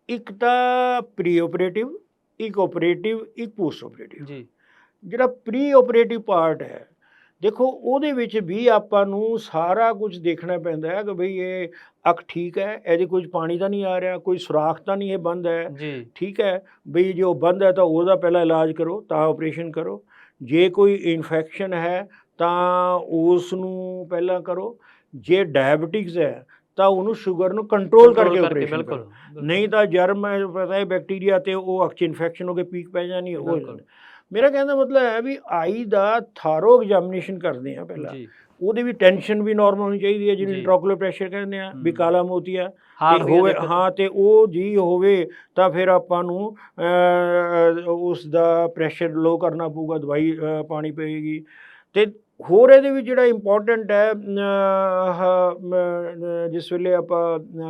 ਇੱਕ ਤਾਂ ਪ੍ਰੀ ਆਪਰੇਟਿਵ, ਇੱਕ ਆਪਰੇਟਿਵ, ਇੱਕ ਪੋਸਟ ਆਪਰੇਟਿਵ ਜੀ। ਜਿਹੜਾ ਪ੍ਰੀ ਆਪਰੇਟਿਵ ਪਾਰਟ ਹੈ, ਦੇਖੋ ਉਹਦੇ ਵਿੱਚ ਵੀ ਆਪਾਂ ਨੂੰ ਸਾਰਾ ਕੁਝ ਦੇਖਣਾ ਪੈਂਦਾ ਹੈ ਕਿ ਬਈ ਇਹ ਅੱਖ ਠੀਕ ਹੈ, ਇਹਦੇ ਕੁਝ ਪਾਣੀ ਤਾਂ ਨਹੀਂ ਆ ਰਿਹਾ, ਕੋਈ ਸੁਰਾਖ ਤਾਂ ਨਹੀਂ ਇਹ ਬੰਦ ਹੈ ਜੀ, ਠੀਕ ਹੈ ਬਈ ਜੋ ਬੰਦ ਹੈ ਤਾਂ ਉਹਦਾ ਪਹਿਲਾਂ ਇਲਾਜ ਕਰੋ ਤਾਂ ਆਪਰੇਸ਼ਨ ਕਰੋ। ਜੇ ਕੋਈ ਇਨਫੈਕਸ਼ਨ ਹੈ ਤਾਂ ਉਸ ਨੂੰ ਪਹਿਲਾਂ ਕਰੋ। ਜੇ ਡਾਇਬਟਿਕਸ ਹੈ ਤਾਂ ਉਹਨੂੰ ਸ਼ੂਗਰ ਨੂੰ ਕੰਟਰੋਲ ਕਰਕੇ ਆਪਰੇਸ਼ਨ ਕਰੋ। ਨਹੀਂ ਤਾਂ ਜਰਮ ਹੈ, ਪਤਾ ਹੈ ਬੈਕਟੀਰੀਆ, ਤੇ ਉਹ ਅੱਖ 'ਚ ਇਨਫੈਕਸ਼ਨ ਹੋ ਕੇ ਪੀਕ ਪੈ ਜਾਣੀ, ਉਹ ਮੇਰਾ ਕਹਿਣ ਦਾ ਮਤਲਬ ਹੈ ਵੀ ਆਈ ਦਾ ਥਾਰੋ ਐਗਜ਼ਾਮੀਨੇਸ਼ਨ ਕਰਦੇ ਆ ਪਹਿਲਾਂ, ਉਹਦੇ ਵੀ ਟੈਨਸ਼ਨ ਵੀ ਨਾਰਮਲ ਹੋਣੀ ਚਾਹੀਦੀ ਹੈ, ਜਿਹਨੂੰ ਇੰਟਰਾਓਕੂਲਰ ਪ੍ਰੈਸ਼ਰ ਕਹਿੰਦੇ ਆ, ਵੀ ਕਾਲਾ ਮੋਤੀਆ ਤੇ ਹੋਵੇ, ਹਾਂ, ਤੇ ਉਹ ਜੀ ਹੋਵੇ ਤਾਂ ਫਿਰ ਆਪਾਂ ਨੂੰ ਉਸ ਦਾ ਪ੍ਰੈਸ਼ਰ ਲੋ ਕਰਨਾ ਪਊਗਾ, ਦਵਾਈ ਪਾਣੀ ਪਏਗੀ। ਤੇ ਹੋਰ ਇਹਦੇ ਵਿੱਚ ਜਿਹੜਾ ਇੰਪੋਰਟੈਂਟ ਹੈ, ਜਿਸ ਵੇਲੇ ਆਪਾਂ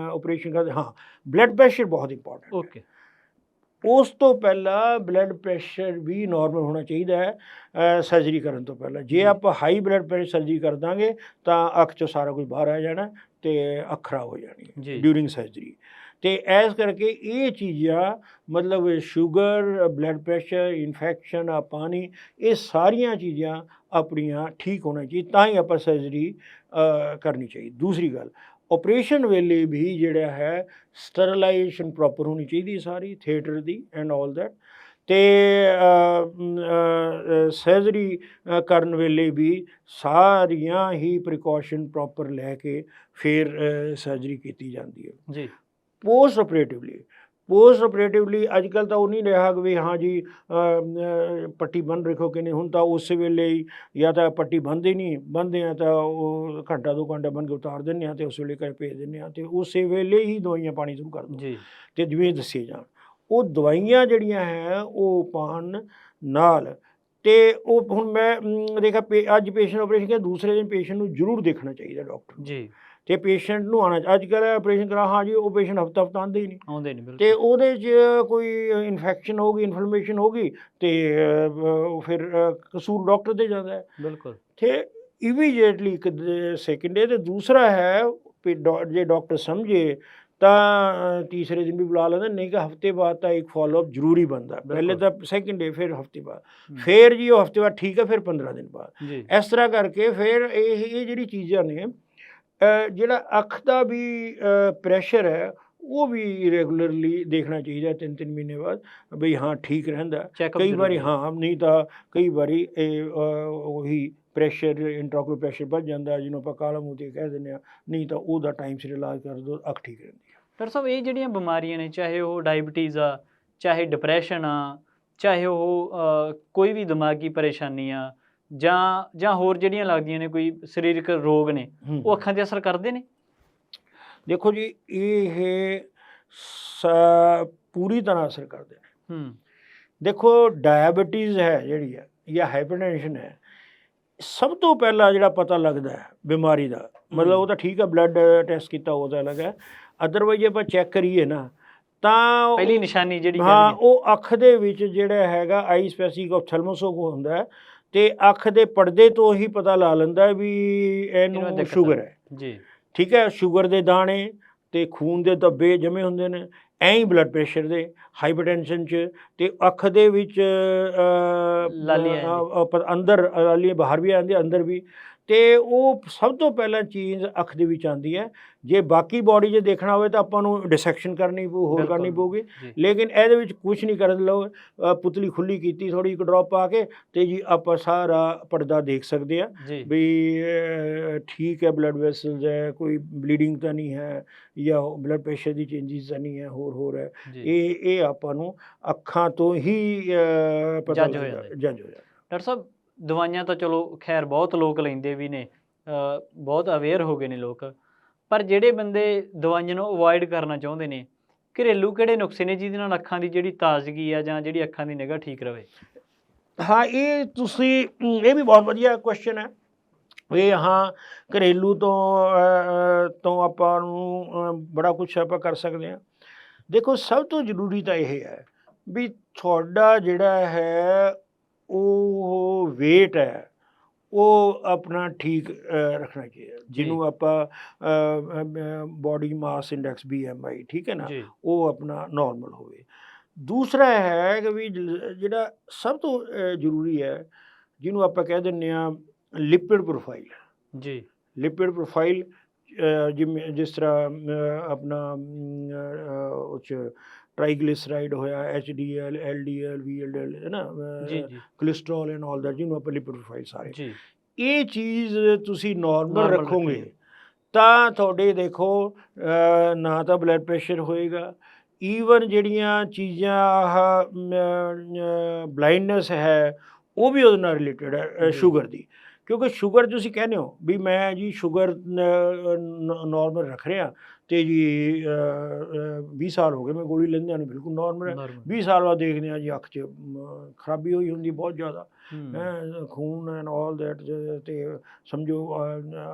ਆਪਰੇਸ਼ਨ ਕਰਦੇ, ਹਾਂ, ਬਲੱਡ ਪ੍ਰੈਸ਼ਰ ਬਹੁਤ ਇੰਪੋਰਟੈਂਟ। ਓਕੇ, ਉਸ ਤੋਂ ਪਹਿਲਾਂ ਬਲੱਡ ਪ੍ਰੈਸ਼ਰ ਵੀ ਨਾਰਮਲ ਹੋਣਾ ਚਾਹੀਦਾ ਹੈ ਸਰਜਰੀ ਕਰਨ ਤੋਂ ਪਹਿਲਾਂ। ਜੇ ਆਪਾਂ ਹਾਈ ਬਲੱਡ ਪ੍ਰੈਸ਼ਰ ਸਰਜਰੀ ਕਰ ਦਾਂਗੇ ਤਾਂ ਅੱਖ 'ਚੋਂ ਸਾਰਾ ਕੁਝ ਬਾਹਰ ਆ ਜਾਣਾ ਤੇ ਅੱਖ ਖਰਾਬ ਹੋ ਜਾਣੀ ਡਿਊਰਿੰਗ ਸਰਜਰੀ। ਤੇ ਇਸ ਕਰਕੇ ਇਹ ਚੀਜ਼ਾਂ, ਮਤਲਬ ਸ਼ੂਗਰ, ਬਲੱਡ ਪ੍ਰੈਸ਼ਰ, ਇਨਫੈਕਸ਼ਨ, ਪਾਣੀ, ਇਹ ਸਾਰੀਆਂ ਚੀਜ਼ਾਂ ਆਪਣੀਆਂ ਠੀਕ ਹੋਣਾ ਚਾਹੀਦੀ, ਤਾਂ ਹੀ ਆਪਾਂ ਸਰਜਰੀ ਕਰਨੀ ਚਾਹੀਦੀ। ਦੂਸਰੀ ਗੱਲ, ਆਪਰੇਸ਼ਨ ਵੇਲੇ ਵੀ ਜਿਹੜਾ ਹੈ ਸਟਰਲਾਈਜੇਸ਼ਨ ਪ੍ਰੋਪਰ ਹੋਣੀ ਚਾਹੀਦੀ ਸਾਰੀ theatre the and all that. ਤੇ ਸਰਜਰੀ ਕਰਨ ਵੇਲੇ ਵੀ ਸਾਰੀਆਂ ਹੀ ਪ੍ਰੀਕਾਸ਼ਨ ਪ੍ਰੋਪਰ ਲੈ ਕੇ ਫਿਰ ਸਰਜਰੀ ਕੀਤੀ ਜਾਂਦੀ ਹੈ ਜੀ। ਪੋਸਟ ਆਪਰੇਟਿਵਲੀ ਅੱਜ ਕੱਲ੍ਹ ਤਾਂ ਉਹ ਨਹੀਂ ਰਿਹਾ ਕਿ ਵੀ ਹਾਂ ਜੀ ਪੱਟੀ ਬੰਨ੍ਹ ਰੱਖੋ ਕਿ ਨਹੀਂ, ਹੁਣ ਤਾਂ ਉਸ ਵੇਲੇ ਹੀ ਜਾਂ ਤਾਂ ਪੱਟੀ ਬੰਨ੍ਹਦੇ ਨਹੀਂ, ਬੰਨ੍ਹਦੇ ਆ ਤਾਂ ਉਹ ਘੰਟਾ 2 ਘੰਟੇ ਬੰਨ੍ਹ ਕੇ ਉਤਾਰ ਦਿੰਦੇ ਹਾਂ ਅਤੇ ਉਸ ਵੇਲੇ ਘਰ ਭੇਜ ਦਿੰਦੇ ਹਾਂ, ਅਤੇ ਉਸੇ ਵੇਲੇ ਹੀ ਦਵਾਈਆਂ ਪਾਣੀ ਸ਼ੁਰੂ ਕਰ ਦਿਓ ਜੀ। ਅਤੇ ਜਿਵੇਂ ਦੱਸੇ ਜਾਣ ਉਹ ਦਵਾਈਆਂ ਜਿਹੜੀਆਂ ਹੈ ਉਹ ਪਾਉਣ ਨਾਲ, ਅਤੇ ਉਹ ਹੁਣ ਮੈਂ ਦੇਖਿਆ ਅੱਜ ਪੇਸ਼ੈਂਟ ਆਪਰੇਸ਼ਨ ਕਿਹਾ, ਦੂਸਰੇ ਦਿਨ ਪੇਸ਼ੈਂਟ ਨੂੰ ਜ਼ਰੂਰ ਦੇਖਣਾ ਚਾਹੀਦਾ ਡਾਕਟਰ ਜੀ। ਅਤੇ ਪੇਸ਼ੈਂਟ ਨੂੰ ਆਉਣਾ, ਅੱਜ ਕੱਲ੍ਹ ਆਪਰੇਸ਼ਨ ਕਰਾ, ਹਾਂ ਜੀ, ਉਹ ਪੇਸ਼ੈਂਟ ਹਫ਼ਤਾ ਆਉਂਦੇ ਹੀ ਨਹੀਂ, ਅਤੇ ਉਹਦੇ 'ਚ ਕੋਈ ਇਨਫੈਕਸ਼ਨ ਹੋ ਗਈ, ਇਨਫਲੇਮੇਸ਼ਨ ਹੋ ਗਈ, ਅਤੇ ਫਿਰ ਕਸੂਰ ਡਾਕਟਰ 'ਤੇ ਜਾਂਦਾ ਹੈ। ਬਿਲਕੁਲ। ਅਤੇ ਇਮੀਡੀਏਟਲੀ ਇੱਕ ਸੈਕਿੰਡ ਡੇ। ਅਤੇ ਦੂਸਰਾ ਹੈ ਵੀ ਜੇ ਡਾਕਟਰ ਸਮਝੇ ਤਾਂ ਤੀਸਰੇ ਦਿਨ ਵੀ ਬੁਲਾ ਲੈਂਦਾ, ਨਹੀਂ ਕਿ ਹਫ਼ਤੇ ਬਾਅਦ ਤਾਂ ਇੱਕ ਫੋਲੋਅਪ ਜ਼ਰੂਰੀ ਬਣਦਾ। ਪਹਿਲੇ ਤਾਂ ਸੈਕਿੰਡ ਡੇ, ਫਿਰ ਹਫ਼ਤੇ ਬਾਅਦ, ਫਿਰ ਜੀ ਉਹ ਹਫ਼ਤੇ ਬਾਅਦ ਠੀਕ ਹੈ, ਫਿਰ 15 ਦਿਨ ਬਾਅਦ, ਇਸ ਤਰ੍ਹਾਂ ਕਰਕੇ ਫਿਰ ਇਹ ਜਿਹੜੀ ਚੀਜ਼ਾਂ ਨੇ, ਜਿਹੜਾ ਅੱਖ ਦਾ ਵੀ ਪ੍ਰੈਸ਼ਰ ਹੈ ਉਹ ਵੀ ਰੈਗੂਲਰਲੀ ਦੇਖਣਾ ਚਾਹੀਦਾ 3-3 ਮਹੀਨੇ ਬਾਅਦ, ਬਈ ਹਾਂ ਠੀਕ ਰਹਿੰਦਾ। ਕਈ ਵਾਰੀ ਹਾਂ, ਨਹੀਂ ਤਾਂ ਕਈ ਵਾਰੀ ਉਹੀ ਪ੍ਰੈਸ਼ਰ, ਇੰਟਰਾਓਕੂਲਰ ਪ੍ਰੈਸ਼ਰ ਵੱਧ ਜਾਂਦਾ, ਜਿਹਨੂੰ ਆਪਾਂ ਕਾਲਾ ਮੋਤੀਆ ਕਹਿ ਦਿੰਦੇ ਹਾਂ, ਨਹੀਂ ਤਾਂ ਉਹਦਾ ਟਾਈਮ ਸਿਰ ਇਲਾਜ ਕਰ ਦਿਓ, ਅੱਖ ਠੀਕ ਰਹਿੰਦੀ ਹੈ। ਡਾਕਟਰ ਸਾਹਿਬ, ਇਹ ਜਿਹੜੀਆਂ ਬਿਮਾਰੀਆਂ ਨੇ, ਚਾਹੇ ਉਹ ਡਾਇਬਟੀਜ਼ ਆ, ਚਾਹੇ ਡਿਪਰੈਸ਼ਨ ਆ, ਚਾਹੇ ਉਹ ਕੋਈ ਵੀ ਦਿਮਾਗੀ ਪਰੇਸ਼ਾਨੀ ਆ, ਜਾਂ ਹੋਰ ਜਿਹੜੀਆਂ ਲੱਗਦੀਆਂ ਨੇ ਕੋਈ ਸਰੀਰਕ ਰੋਗ ਨੇ, ਉਹ ਅੱਖਾਂ 'ਤੇ ਅਸਰ ਕਰਦੇ ਨੇ? ਦੇਖੋ ਜੀ, ਇਹ ਪੂਰੀ ਤਰ੍ਹਾਂ ਅਸਰ ਕਰਦੇ ਨੇ। ਦੇਖੋ, ਡਾਇਬਟੀਜ਼ ਹੈ ਜਿਹੜੀ ਹੈ ਜਾਂ ਹਾਈਪਰਟੈਂਸ਼ਨ ਹੈ, ਸਭ ਤੋਂ ਪਹਿਲਾਂ ਜਿਹੜਾ ਪਤਾ ਲੱਗਦਾ ਹੈ ਬਿਮਾਰੀ ਦਾ, ਮਤਲਬ ਉਹ ਤਾਂ ਠੀਕ ਹੈ, ਬਲੱਡ ਟੈਸਟ ਕੀਤਾ ਉਹਦਾ ਅਲੱਗ ਹੈ, ਅਦਰਵਾਈਜ਼ ਆਪਾਂ ਚੈੱਕ ਕਰੀਏ ਨਾ ਤਾਂ ਪਹਿਲੀ ਨਿਸ਼ਾਨੀ ਜਿਹੜੀ, ਹਾਂ, ਉਹ ਅੱਖ ਦੇ ਵਿੱਚ ਜਿਹੜਾ ਹੈਗਾ ਆਈ ਸਪੈਸਿਕ ਆਪਥਲਮੋਸ ਹੁੰਦਾ ਹੈ, ਅਤੇ ਅੱਖ ਦੇ ਪਰਦੇ ਤੋਂ ਹੀ ਪਤਾ ਲਾ ਲੈਂਦਾ ਵੀ ਇਹਨੂੰ ਸ਼ੂਗਰ ਹੈ ਜੀ। ਠੀਕ ਹੈ, ਸ਼ੂਗਰ ਦੇ ਦਾਣੇ ਅਤੇ ਖੂਨ ਦੇ ਧੱਬੇ ਜਮੇ ਹੁੰਦੇ ਨੇ, ਐਂ ਹੀ ਬਲੱਡ ਪ੍ਰੈਸ਼ਰ ਦੇ, ਹਾਈਪਰਟੈਂਸ਼ਨ 'ਚ, ਅਤੇ ਅੱਖ ਦੇ ਵਿੱਚ ਅੰਦਰ ਲਾਲੀਆਂ ਬਾਹਰ ਵੀ ਆਉਂਦੀ, ਅੰਦਰ ਵੀ, ਅਤੇ ਉਹ ਸਭ ਤੋਂ ਪਹਿਲਾਂ ਚੀਜ਼ ਅੱਖ ਦੇ ਵਿੱਚ ਆਉਂਦੀ ਹੈ। ਜੇ ਬਾਕੀ ਬੋਡੀ 'ਚ ਦੇਖਣਾ ਹੋਵੇ ਤਾਂ ਆਪਾਂ ਨੂੰ ਡਿਸੈਕਸ਼ਨ ਕਰਨੀ ਪਊ, ਹੋਰ ਕਰਨੀ ਪਊਗੀ, ਲੇਕਿਨ ਇਹਦੇ ਵਿੱਚ ਕੁਛ ਨਹੀਂ ਕਰਨ ਲਓ, ਪੁਤਲੀ ਖੁੱਲੀ ਕੀਤੀ ਥੋੜ੍ਹੀ ਇੱਕ ਡਰੋਪ ਪਾ ਕੇ, ਅਤੇ ਜੀ ਆਪਾਂ ਸਾਰਾ ਪਰਦਾ ਦੇਖ ਸਕਦੇ ਹਾਂ ਵੀ ਠੀਕ ਹੈ, ਬਲੱਡ ਵੈਸਲਸ ਹੈ, ਕੋਈ ਬਲੀਡਿੰਗ ਤਾਂ ਨਹੀਂ ਹੈ, ਜਾਂ ਬਲੱਡ ਪ੍ਰੈਸ਼ਰ ਦੀ ਚੇਂਜਿਸ ਤਾਂ ਨਹੀਂ ਹੈ, ਹੋਰ ਹੈ, ਇਹ ਆਪਾਂ ਨੂੰ ਅੱਖਾਂ ਤੋਂ ਹੀ ਪਤਾ ਜੱਜ ਹੋ ਜਾਂਦਾ। ਡਾਕਟਰ ਸਾਹਿਬ, ਦਵਾਈਆਂ ਤਾਂ ਚਲੋ ਖੈਰ ਬਹੁਤ ਲੋਕ ਲੈਂਦੇ ਵੀ ਨੇ, ਬਹੁਤ ਅਵੇਅਰ ਹੋ ਗਏ ਨੇ ਲੋਕ, ਪਰ ਜਿਹੜੇ ਬੰਦੇ ਦਵਾਈਆਂ ਨੂੰ ਅਵੋਇਡ ਕਰਨਾ ਚਾਹੁੰਦੇ ਨੇ, ਘਰੇਲੂ ਕਿਹੜੇ ਨੁਸਖੇ ਨੇ ਜਿਹਦੇ ਨਾਲ ਅੱਖਾਂ ਦੀ ਜਿਹੜੀ ਤਾਜ਼ਗੀ ਆ ਜਾਂ ਜਿਹੜੀ ਅੱਖਾਂ ਦੀ ਨਿਗਾਹ ਠੀਕ ਰਹੇ? ਹਾਂ, ਇਹ ਵੀ ਬਹੁਤ ਵਧੀਆ ਕੁਐਸਚਨ ਹੈ ਵੀ ਹਾਂ, ਘਰੇਲੂ ਤੋਂ ਆਪਾਂ ਨੂੰ ਬੜਾ ਕੁਛ ਆਪਾਂ ਕਰ ਸਕਦੇ ਹਾਂ। ਦੇਖੋ, ਸਭ ਤੋਂ ਜ਼ਰੂਰੀ ਤਾਂ ਇਹ ਹੈ ਵੀ ਤੁਹਾਡਾ ਜਿਹੜਾ ਹੈ ਉਹ ਵੇਟ ਹੈ ਉਹ ਆਪਣਾ ਠੀਕ ਰੱਖਣਾ ਚਾਹੀਦਾ, ਜਿਹਨੂੰ ਆਪਾਂ ਬੋਡੀ ਮਾਸ ਇੰਡੈਕਸ BMI, ਠੀਕ ਹੈ ਨਾ, ਉਹ ਆਪਣਾ ਨੋਰਮਲ ਹੋਵੇ। ਦੂਸਰਾ ਹੈ ਕਿ ਵੀ ਜਿਹੜਾ ਸਭ ਤੋਂ ਜ਼ਰੂਰੀ ਹੈ, ਜਿਹਨੂੰ ਆਪਾਂ ਕਹਿ ਦਿੰਦੇ ਹਾਂ ਲਿਪਿਡ ਪ੍ਰੋਫਾਈਲ ਜੀ। ਲਿਪਿਡ ਪ੍ਰੋਫਾਈਲ ਜਿਸ ਤਰ੍ਹਾਂ ਆਪਣਾ ਉਹ 'ਚ ਟ੍ਰਾਈਗਲਿਸਰਾਈਡ ਹੋਇਆ, HDL, LDL, VLDL, ਹੈ ਨਾ, ਕੋਲੈਸਟਰੋਲ ਐਂਡ ਆਲ ਦੈਟ, ਜਿਹਨੂੰ ਆਪਾਂ ਲਿਪਿਡ ਪ੍ਰੋਫਾਈਲ ਸਾਰੇ, ਇਹ ਚੀਜ਼ ਤੁਸੀਂ ਨੋਰਮਲ ਰੱਖੋਗੇ ਤਾਂ ਤੁਹਾਡੇ ਦੇਖੋ ਨਾ ਤਾਂ ਬਲੱਡ ਪ੍ਰੈਸ਼ਰ ਹੋਏਗਾ, ਈਵਨ ਜਿਹੜੀਆਂ ਚੀਜ਼ਾਂ ਆਹ ਬਲਾਈਂਡਨੈਸ ਹੈ ਉਹ ਵੀ ਉਹਦੇ ਨਾਲ ਰਿਲੇਟਡ ਹੈ ਸ਼ੂਗਰ ਦੀ, ਕਿਉਂਕਿ ਸ਼ੂਗਰ ਤੁਸੀਂ ਕਹਿੰਦੇ ਹੋ ਵੀ ਮੈਂ ਜੀ ਸ਼ੂਗਰ ਨਾਰਮਲ ਰੱਖ ਰਿਹਾ ਤੇ ਜੀ 20 ਸਾਲ ਹੋ ਗਏ ਮੈਂ ਗੋਲੀ ਲੈਂਦਿਆਂ ਨੂੰ ਬਿਲਕੁਲ ਨਾਰਮਲ ਹੈ, 20 ਸਾਲ ਬਾਅਦ ਦੇਖਦੇ ਹਾਂ ਜੀ ਅੱਖ 'ਚ ਖਰਾਬੀ ਹੋਈ ਹੁੰਦੀ ਬਹੁਤ ਜ਼ਿਆਦਾ, ਖੂਨ ਐਂਡ ਆਲ ਦੈਟ, ਤੇ ਸਮਝੋ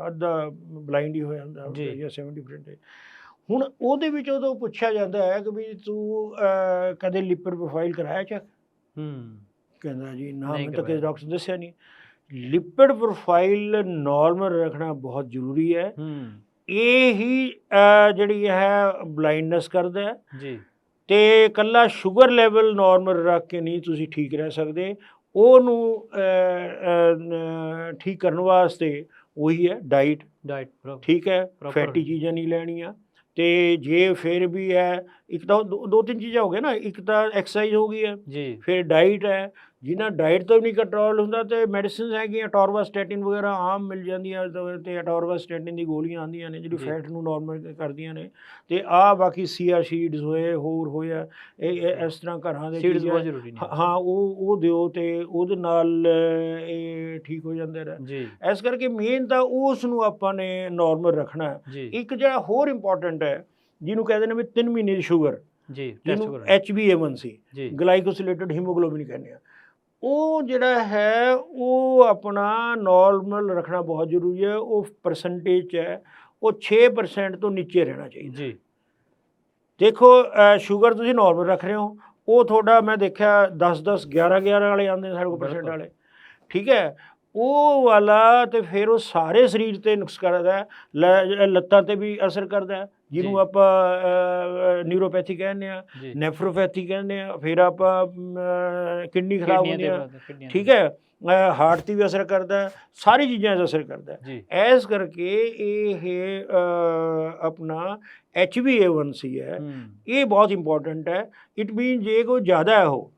ਅੱਧਾ ਬਲਾਈਂਡ ਹੀ ਹੋ ਜਾਂਦਾ ਜਾਂ 70%। ਹੁਣ ਉਹਦੇ ਵਿੱਚ ਉਦੋਂ ਪੁੱਛਿਆ ਜਾਂਦਾ ਹੈ ਕਿ ਵੀ ਤੂੰ ਕਦੇ ਲਿਪਿਡ ਪ੍ਰੋਫਾਈਲ ਕਰਾਇਆ ਚੈੱਕ? ਕਹਿੰਦਾ ਜੀ ਨਾ, ਮੈਨੂੰ ਤਾਂ ਕਿਸੇ ਡਾਕਟਰ ਦੱਸਿਆ ਨਹੀਂ। ਲਿਪਿਡ ਪ੍ਰੋਫਾਈਲ ਨਾਰਮਲ ਰੱਖਣਾ ਬਹੁਤ ਜ਼ਰੂਰੀ ਹੈ। ਇਹ ਹੀ ਜਿਹੜੀ ਹੈ ਬਲਾਈਂਡਨੈਸ ਕਰਦਾ ਹੈ ਜੀ, ਤੇ ਇਕੱਲਾ ਸ਼ੂਗਰ ਲੈਵਲ ਨਾਰਮਲ ਰੱਖ ਕੇ ਨਹੀਂ ਤੁਸੀਂ ਠੀਕ ਰਹਿ ਸਕਦੇ। ਉਹਨੂੰ ਠੀਕ ਕਰਨ ਵਾਸਤੇ ਉਹੀ ਹੈ ਡਾਈਟ, ਠੀਕ ਹੈ, ਫੈਟੀ ਚੀਜ਼ਾਂ ਨਹੀਂ ਲੈਣੀਆਂ। ਤੇ ਜੇ ਫਿਰ ਵੀ ਹੈ, ਇੱਕ ਤਾਂ ਦੋ ਤਿੰਨ ਚੀਜ਼ਾਂ ਹੋ ਗਈਆਂ ਨਾ, ਇੱਕ ਤਾਂ ਐਕਸਰਸਾਈਜ਼ ਹੋ ਗਈ ਹੈ ਜੀ, ਫਿਰ ਡਾਈਟ ਹੈ, ਜਿਨ੍ਹਾਂ ਡਾਈਟ ਤੋਂ ਵੀ ਨਹੀਂ ਕੰਟਰੋਲ ਹੁੰਦਾ ਤੇ ਮੈਡੀਸਿਨਸ ਹੈਗੀਆਂ ਅਟੋਰਵਾਸਟੈਟਿਨ ਵਗੈਰਾ ਆਮ ਮਿਲ ਜਾਂਦੀਆਂ, ਤੇ ਅਟੋਰਵਾਸਟੈਟਿਨ ਦੀ ਗੋਲੀਆਂ ਆਉਂਦੀਆਂ ਨੇ ਜਿਹੜੀ ਫੈਟ ਨੂੰ ਨਾਰਮਲ ਕਰਦੀਆਂ ਨੇ। ਤੇ ਬਾਕੀ ਸੀਆ ਸੀਡਸ ਹੋਏ, ਹੋਰ ਹੋਇਆ, ਇਹ ਇਸ ਤਰ੍ਹਾਂ ਘਰਾਂ ਦੇ ਚੀਜ਼ਾਂ ਹਾਂ ਉਹ ਦਿਓ ਤੇ ਉਹਦੇ ਨਾਲ ਇਹ ਠੀਕ ਹੋ ਜਾਂਦੇ ਨੇ। ਇਸ ਕਰਕੇ ਮੇਨ ਤਾਂ ਉਸ ਨੂੰ ਆਪਾਂ ਨੇ ਨਾਰਮਲ ਰੱਖਣਾ। ਇੱਕ ਜਿਹੜਾ ਹੋਰ ਇੰਪੋਰਟੈਂਟ ਹੈ ਜਿਹਨੂੰ ਕਹਿੰਦੇ ਨੇ ਵੀ 3 ਮਹੀਨੇ ਦੀ ਸ਼ੂਗਰ, ਜਿਹਨੂੰ HbA1c ਗਲਾਈਕੋਸਿਲੇਟਡ ਹੀਮੋਗਲੋਬਿਨ ਕਹਿੰਦੇ ਆ, ਉਹ ਜਿਹੜਾ ਹੈ ਉਹ ਆਪਣਾ ਨਾਰਮਲ ਰੱਖਣਾ ਬਹੁਤ ਜ਼ਰੂਰੀ ਹੈ। ਉਹ ਪਰਸੈਂਟੇਜ 'ਚ ਹੈ, ਉਹ 6% ਤੋਂ ਨੀਚੇ ਰਹਿਣਾ ਚਾਹੀਦਾ ਜੀ। ਦੇਖੋ ਸ਼ੂਗਰ ਤੁਸੀਂ ਨਾਰਮਲ ਰੱਖ ਰਹੇ ਹੋ, ਉਹ ਤੁਹਾਡਾ ਮੈਂ ਦੇਖਿਆ 10-10 11-11 ਵਾਲੇ ਆਉਂਦੇ ਸਾਡੇ ਕੋਲ ਪਰਸੈਂਟ ਵਾਲੇ, ਠੀਕ ਹੈ, ਉਹ ਵਾਲਾ ਤੇ ਫਿਰ ਉਹ ਸਾਰੇ ਸਰੀਰ 'ਤੇ ਨੁਕਸ ਕਰਦਾ, ਲੱਤਾਂ 'ਤੇ ਵੀ ਅਸਰ ਕਰਦਾ, ਜਿਹਨੂੰ ਆਪਾਂ ਨਿਊਰੋਪੈਥੀ ਕਹਿੰਦੇ ਆ, ਨੈਫਰੋਪੈਥੀ ਕਹਿੰਦੇ ਆ, ਫਿਰ ਆਪਾਂ ਕਿਡਨੀ ਖਰਾਬ ਹੁੰਦੀ ਆ, ਠੀਕ ਹੈ, ਹਾਰਟ 'ਤੇ ਵੀ ਅਸਰ ਕਰਦਾ, ਸਾਰੀ ਚੀਜ਼ਾਂ 'ਤੇ ਅਸਰ ਕਰਦਾ। ਇਸ ਕਰਕੇ ਇਹ ਆਪਣਾ HbA1c ਹੈ, ਇਹ ਬਹੁਤ ਇੰਪੋਰਟੈਂਟ ਹੈ। ਇਟ ਮੀਨ ਜੇ ਕੋਈ ਜ਼ਿਆਦਾ ਹੈ, ਉਹ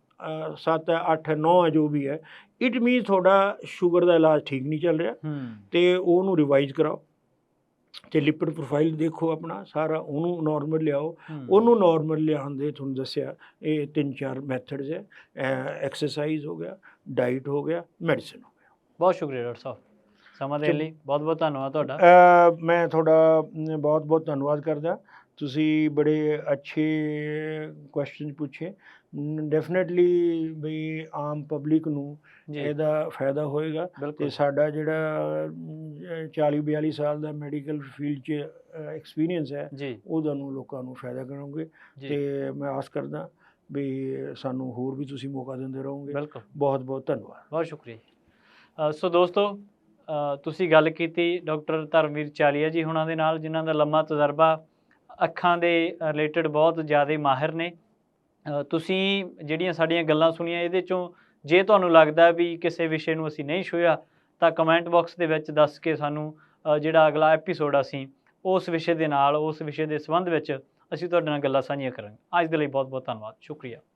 7 8 9 ਹੈ ਜੋ ਵੀ ਹੈ, ਇਟ ਮੀਨਸ ਤੁਹਾਡਾ ਸ਼ੂਗਰ ਦਾ ਇਲਾਜ ਠੀਕ ਨਹੀਂ ਚੱਲ ਰਿਹਾ, ਤੇ ਉਹਨੂੰ ਰਿਵਾਈਜ਼ ਕਰਾਓ ਤੇ ਲਿਪਿਡ ਪ੍ਰੋਫਾਈਲ ਦੇਖੋ ਆਪਣਾ ਸਾਰਾ, ਉਹਨੂੰ ਨਾਰਮਲ ਲਿਆਓ। ਉਹਨੂੰ ਨਾਰਮਲ ਲਿਆਉਣ ਦੇ ਤੁਹਾਨੂੰ ਦੱਸਿਆ ਇਹ 3-4 ਮੈਥਡਸ ਹੈ, ਐਕਸਰਸਾਈਜ਼ ਹੋ ਗਿਆ, ਡਾਈਟ ਹੋ ਗਿਆ, ਮੈਡੀਸਿਨ ਹੋ ਗਿਆ। ਬਹੁਤ ਸ਼ੁਕਰੀਆ ਡਾਕਟਰ ਸਾਹਿਬ, ਸਮਾਂ ਦੇਣ ਲਈ ਬਹੁਤ ਬਹੁਤ ਧੰਨਵਾਦ ਤੁਹਾਡਾ। ਮੈਂ ਤੁਹਾਡਾ ਬਹੁਤ ਬਹੁਤ ਧੰਨਵਾਦ ਕਰਦਾ, ਤੁਸੀਂ ਬੜੇ ਅੱਛੇ ਕੁਐਸਚਨ ਪੁੱਛੇ। ਡੈਫੀਨੇਟਲੀ ਬਈ ਆਮ ਪਬਲਿਕ ਨੂੰ ਇਹਦਾ ਫਾਇਦਾ ਹੋਏਗਾ, ਤੇ ਸਾਡਾ ਜਿਹੜਾ 40-42 ਸਾਲ ਦਾ ਮੈਡੀਕਲ ਫੀਲਡ 'ਚ ਐਕਸਪੀਰੀਅੰਸ ਹੈ ਉਹ ਤੁਹਾਨੂੰ ਲੋਕਾਂ ਨੂੰ ਫਾਇਦਾ ਕਰੋਗੇ, ਤੇ ਮੈਂ ਆਸ ਕਰਦਾ ਵੀ ਸਾਨੂੰ ਹੋਰ ਵੀ ਤੁਸੀਂ ਮੌਕਾ ਦਿੰਦੇ ਰਹੋਗੇ। ਬਹੁਤ ਬਹੁਤ ਧੰਨਵਾਦ। ਬਹੁਤ ਸ਼ੁਕਰੀਆ। ਸੋ ਦੋਸਤੋ, ਤੁਸੀਂ ਗੱਲ ਕੀਤੀ ਡਾਕਟਰ ਧਰਮਵੀਰ ਚਾਲੀਹਾ ਜੀ ਹੁਣਾਂ ਦੇ ਨਾਲ, ਜਿਨ੍ਹਾਂ ਦਾ ਲੰਮਾ ਤਜਰਬਾ, ਅੱਖਾਂ ਦੇ ਰਿਲੇਟਡ ਬਹੁਤ ਜ਼ਿਆਦਾ ਮਾਹਿਰ ਨੇ। ਤੁਸੀਂ ਜਿਹੜੀਆਂ ਸਾਡੀਆਂ ਗੱਲਾਂ ਸੁਣੀਆਂ, ਇਹਦੇ 'ਚੋਂ ਜੇ ਤੁਹਾਨੂੰ ਲੱਗਦਾ ਵੀ ਕਿਸੇ ਵਿਸ਼ੇ ਨੂੰ ਅਸੀਂ ਨਹੀਂ ਛੂਹਿਆ ਤਾਂ ਕਮੈਂਟ ਬਾਕਸ ਦੇ ਵਿੱਚ ਦੱਸ ਕੇ ਸਾਨੂੰ ਜਿਹੜਾ ਅਗਲਾ ਐਪੀਸੋਡ ਅਸੀਂ ਉਸ ਵਿਸ਼ੇ ਦੇ ਨਾਲ, ਉਸ ਵਿਸ਼ੇ ਦੇ ਸੰਬੰਧ ਵਿੱਚ ਅਸੀਂ ਤੁਹਾਡੇ ਨਾਲ ਗੱਲਾਂ ਸਾਂਝੀਆਂ ਕਰਾਂਗੇ। ਅੱਜ ਦੇ ਲਈ ਬਹੁਤ ਬਹੁਤ ਧੰਨਵਾਦ, ਸ਼ੁਕਰੀਆ।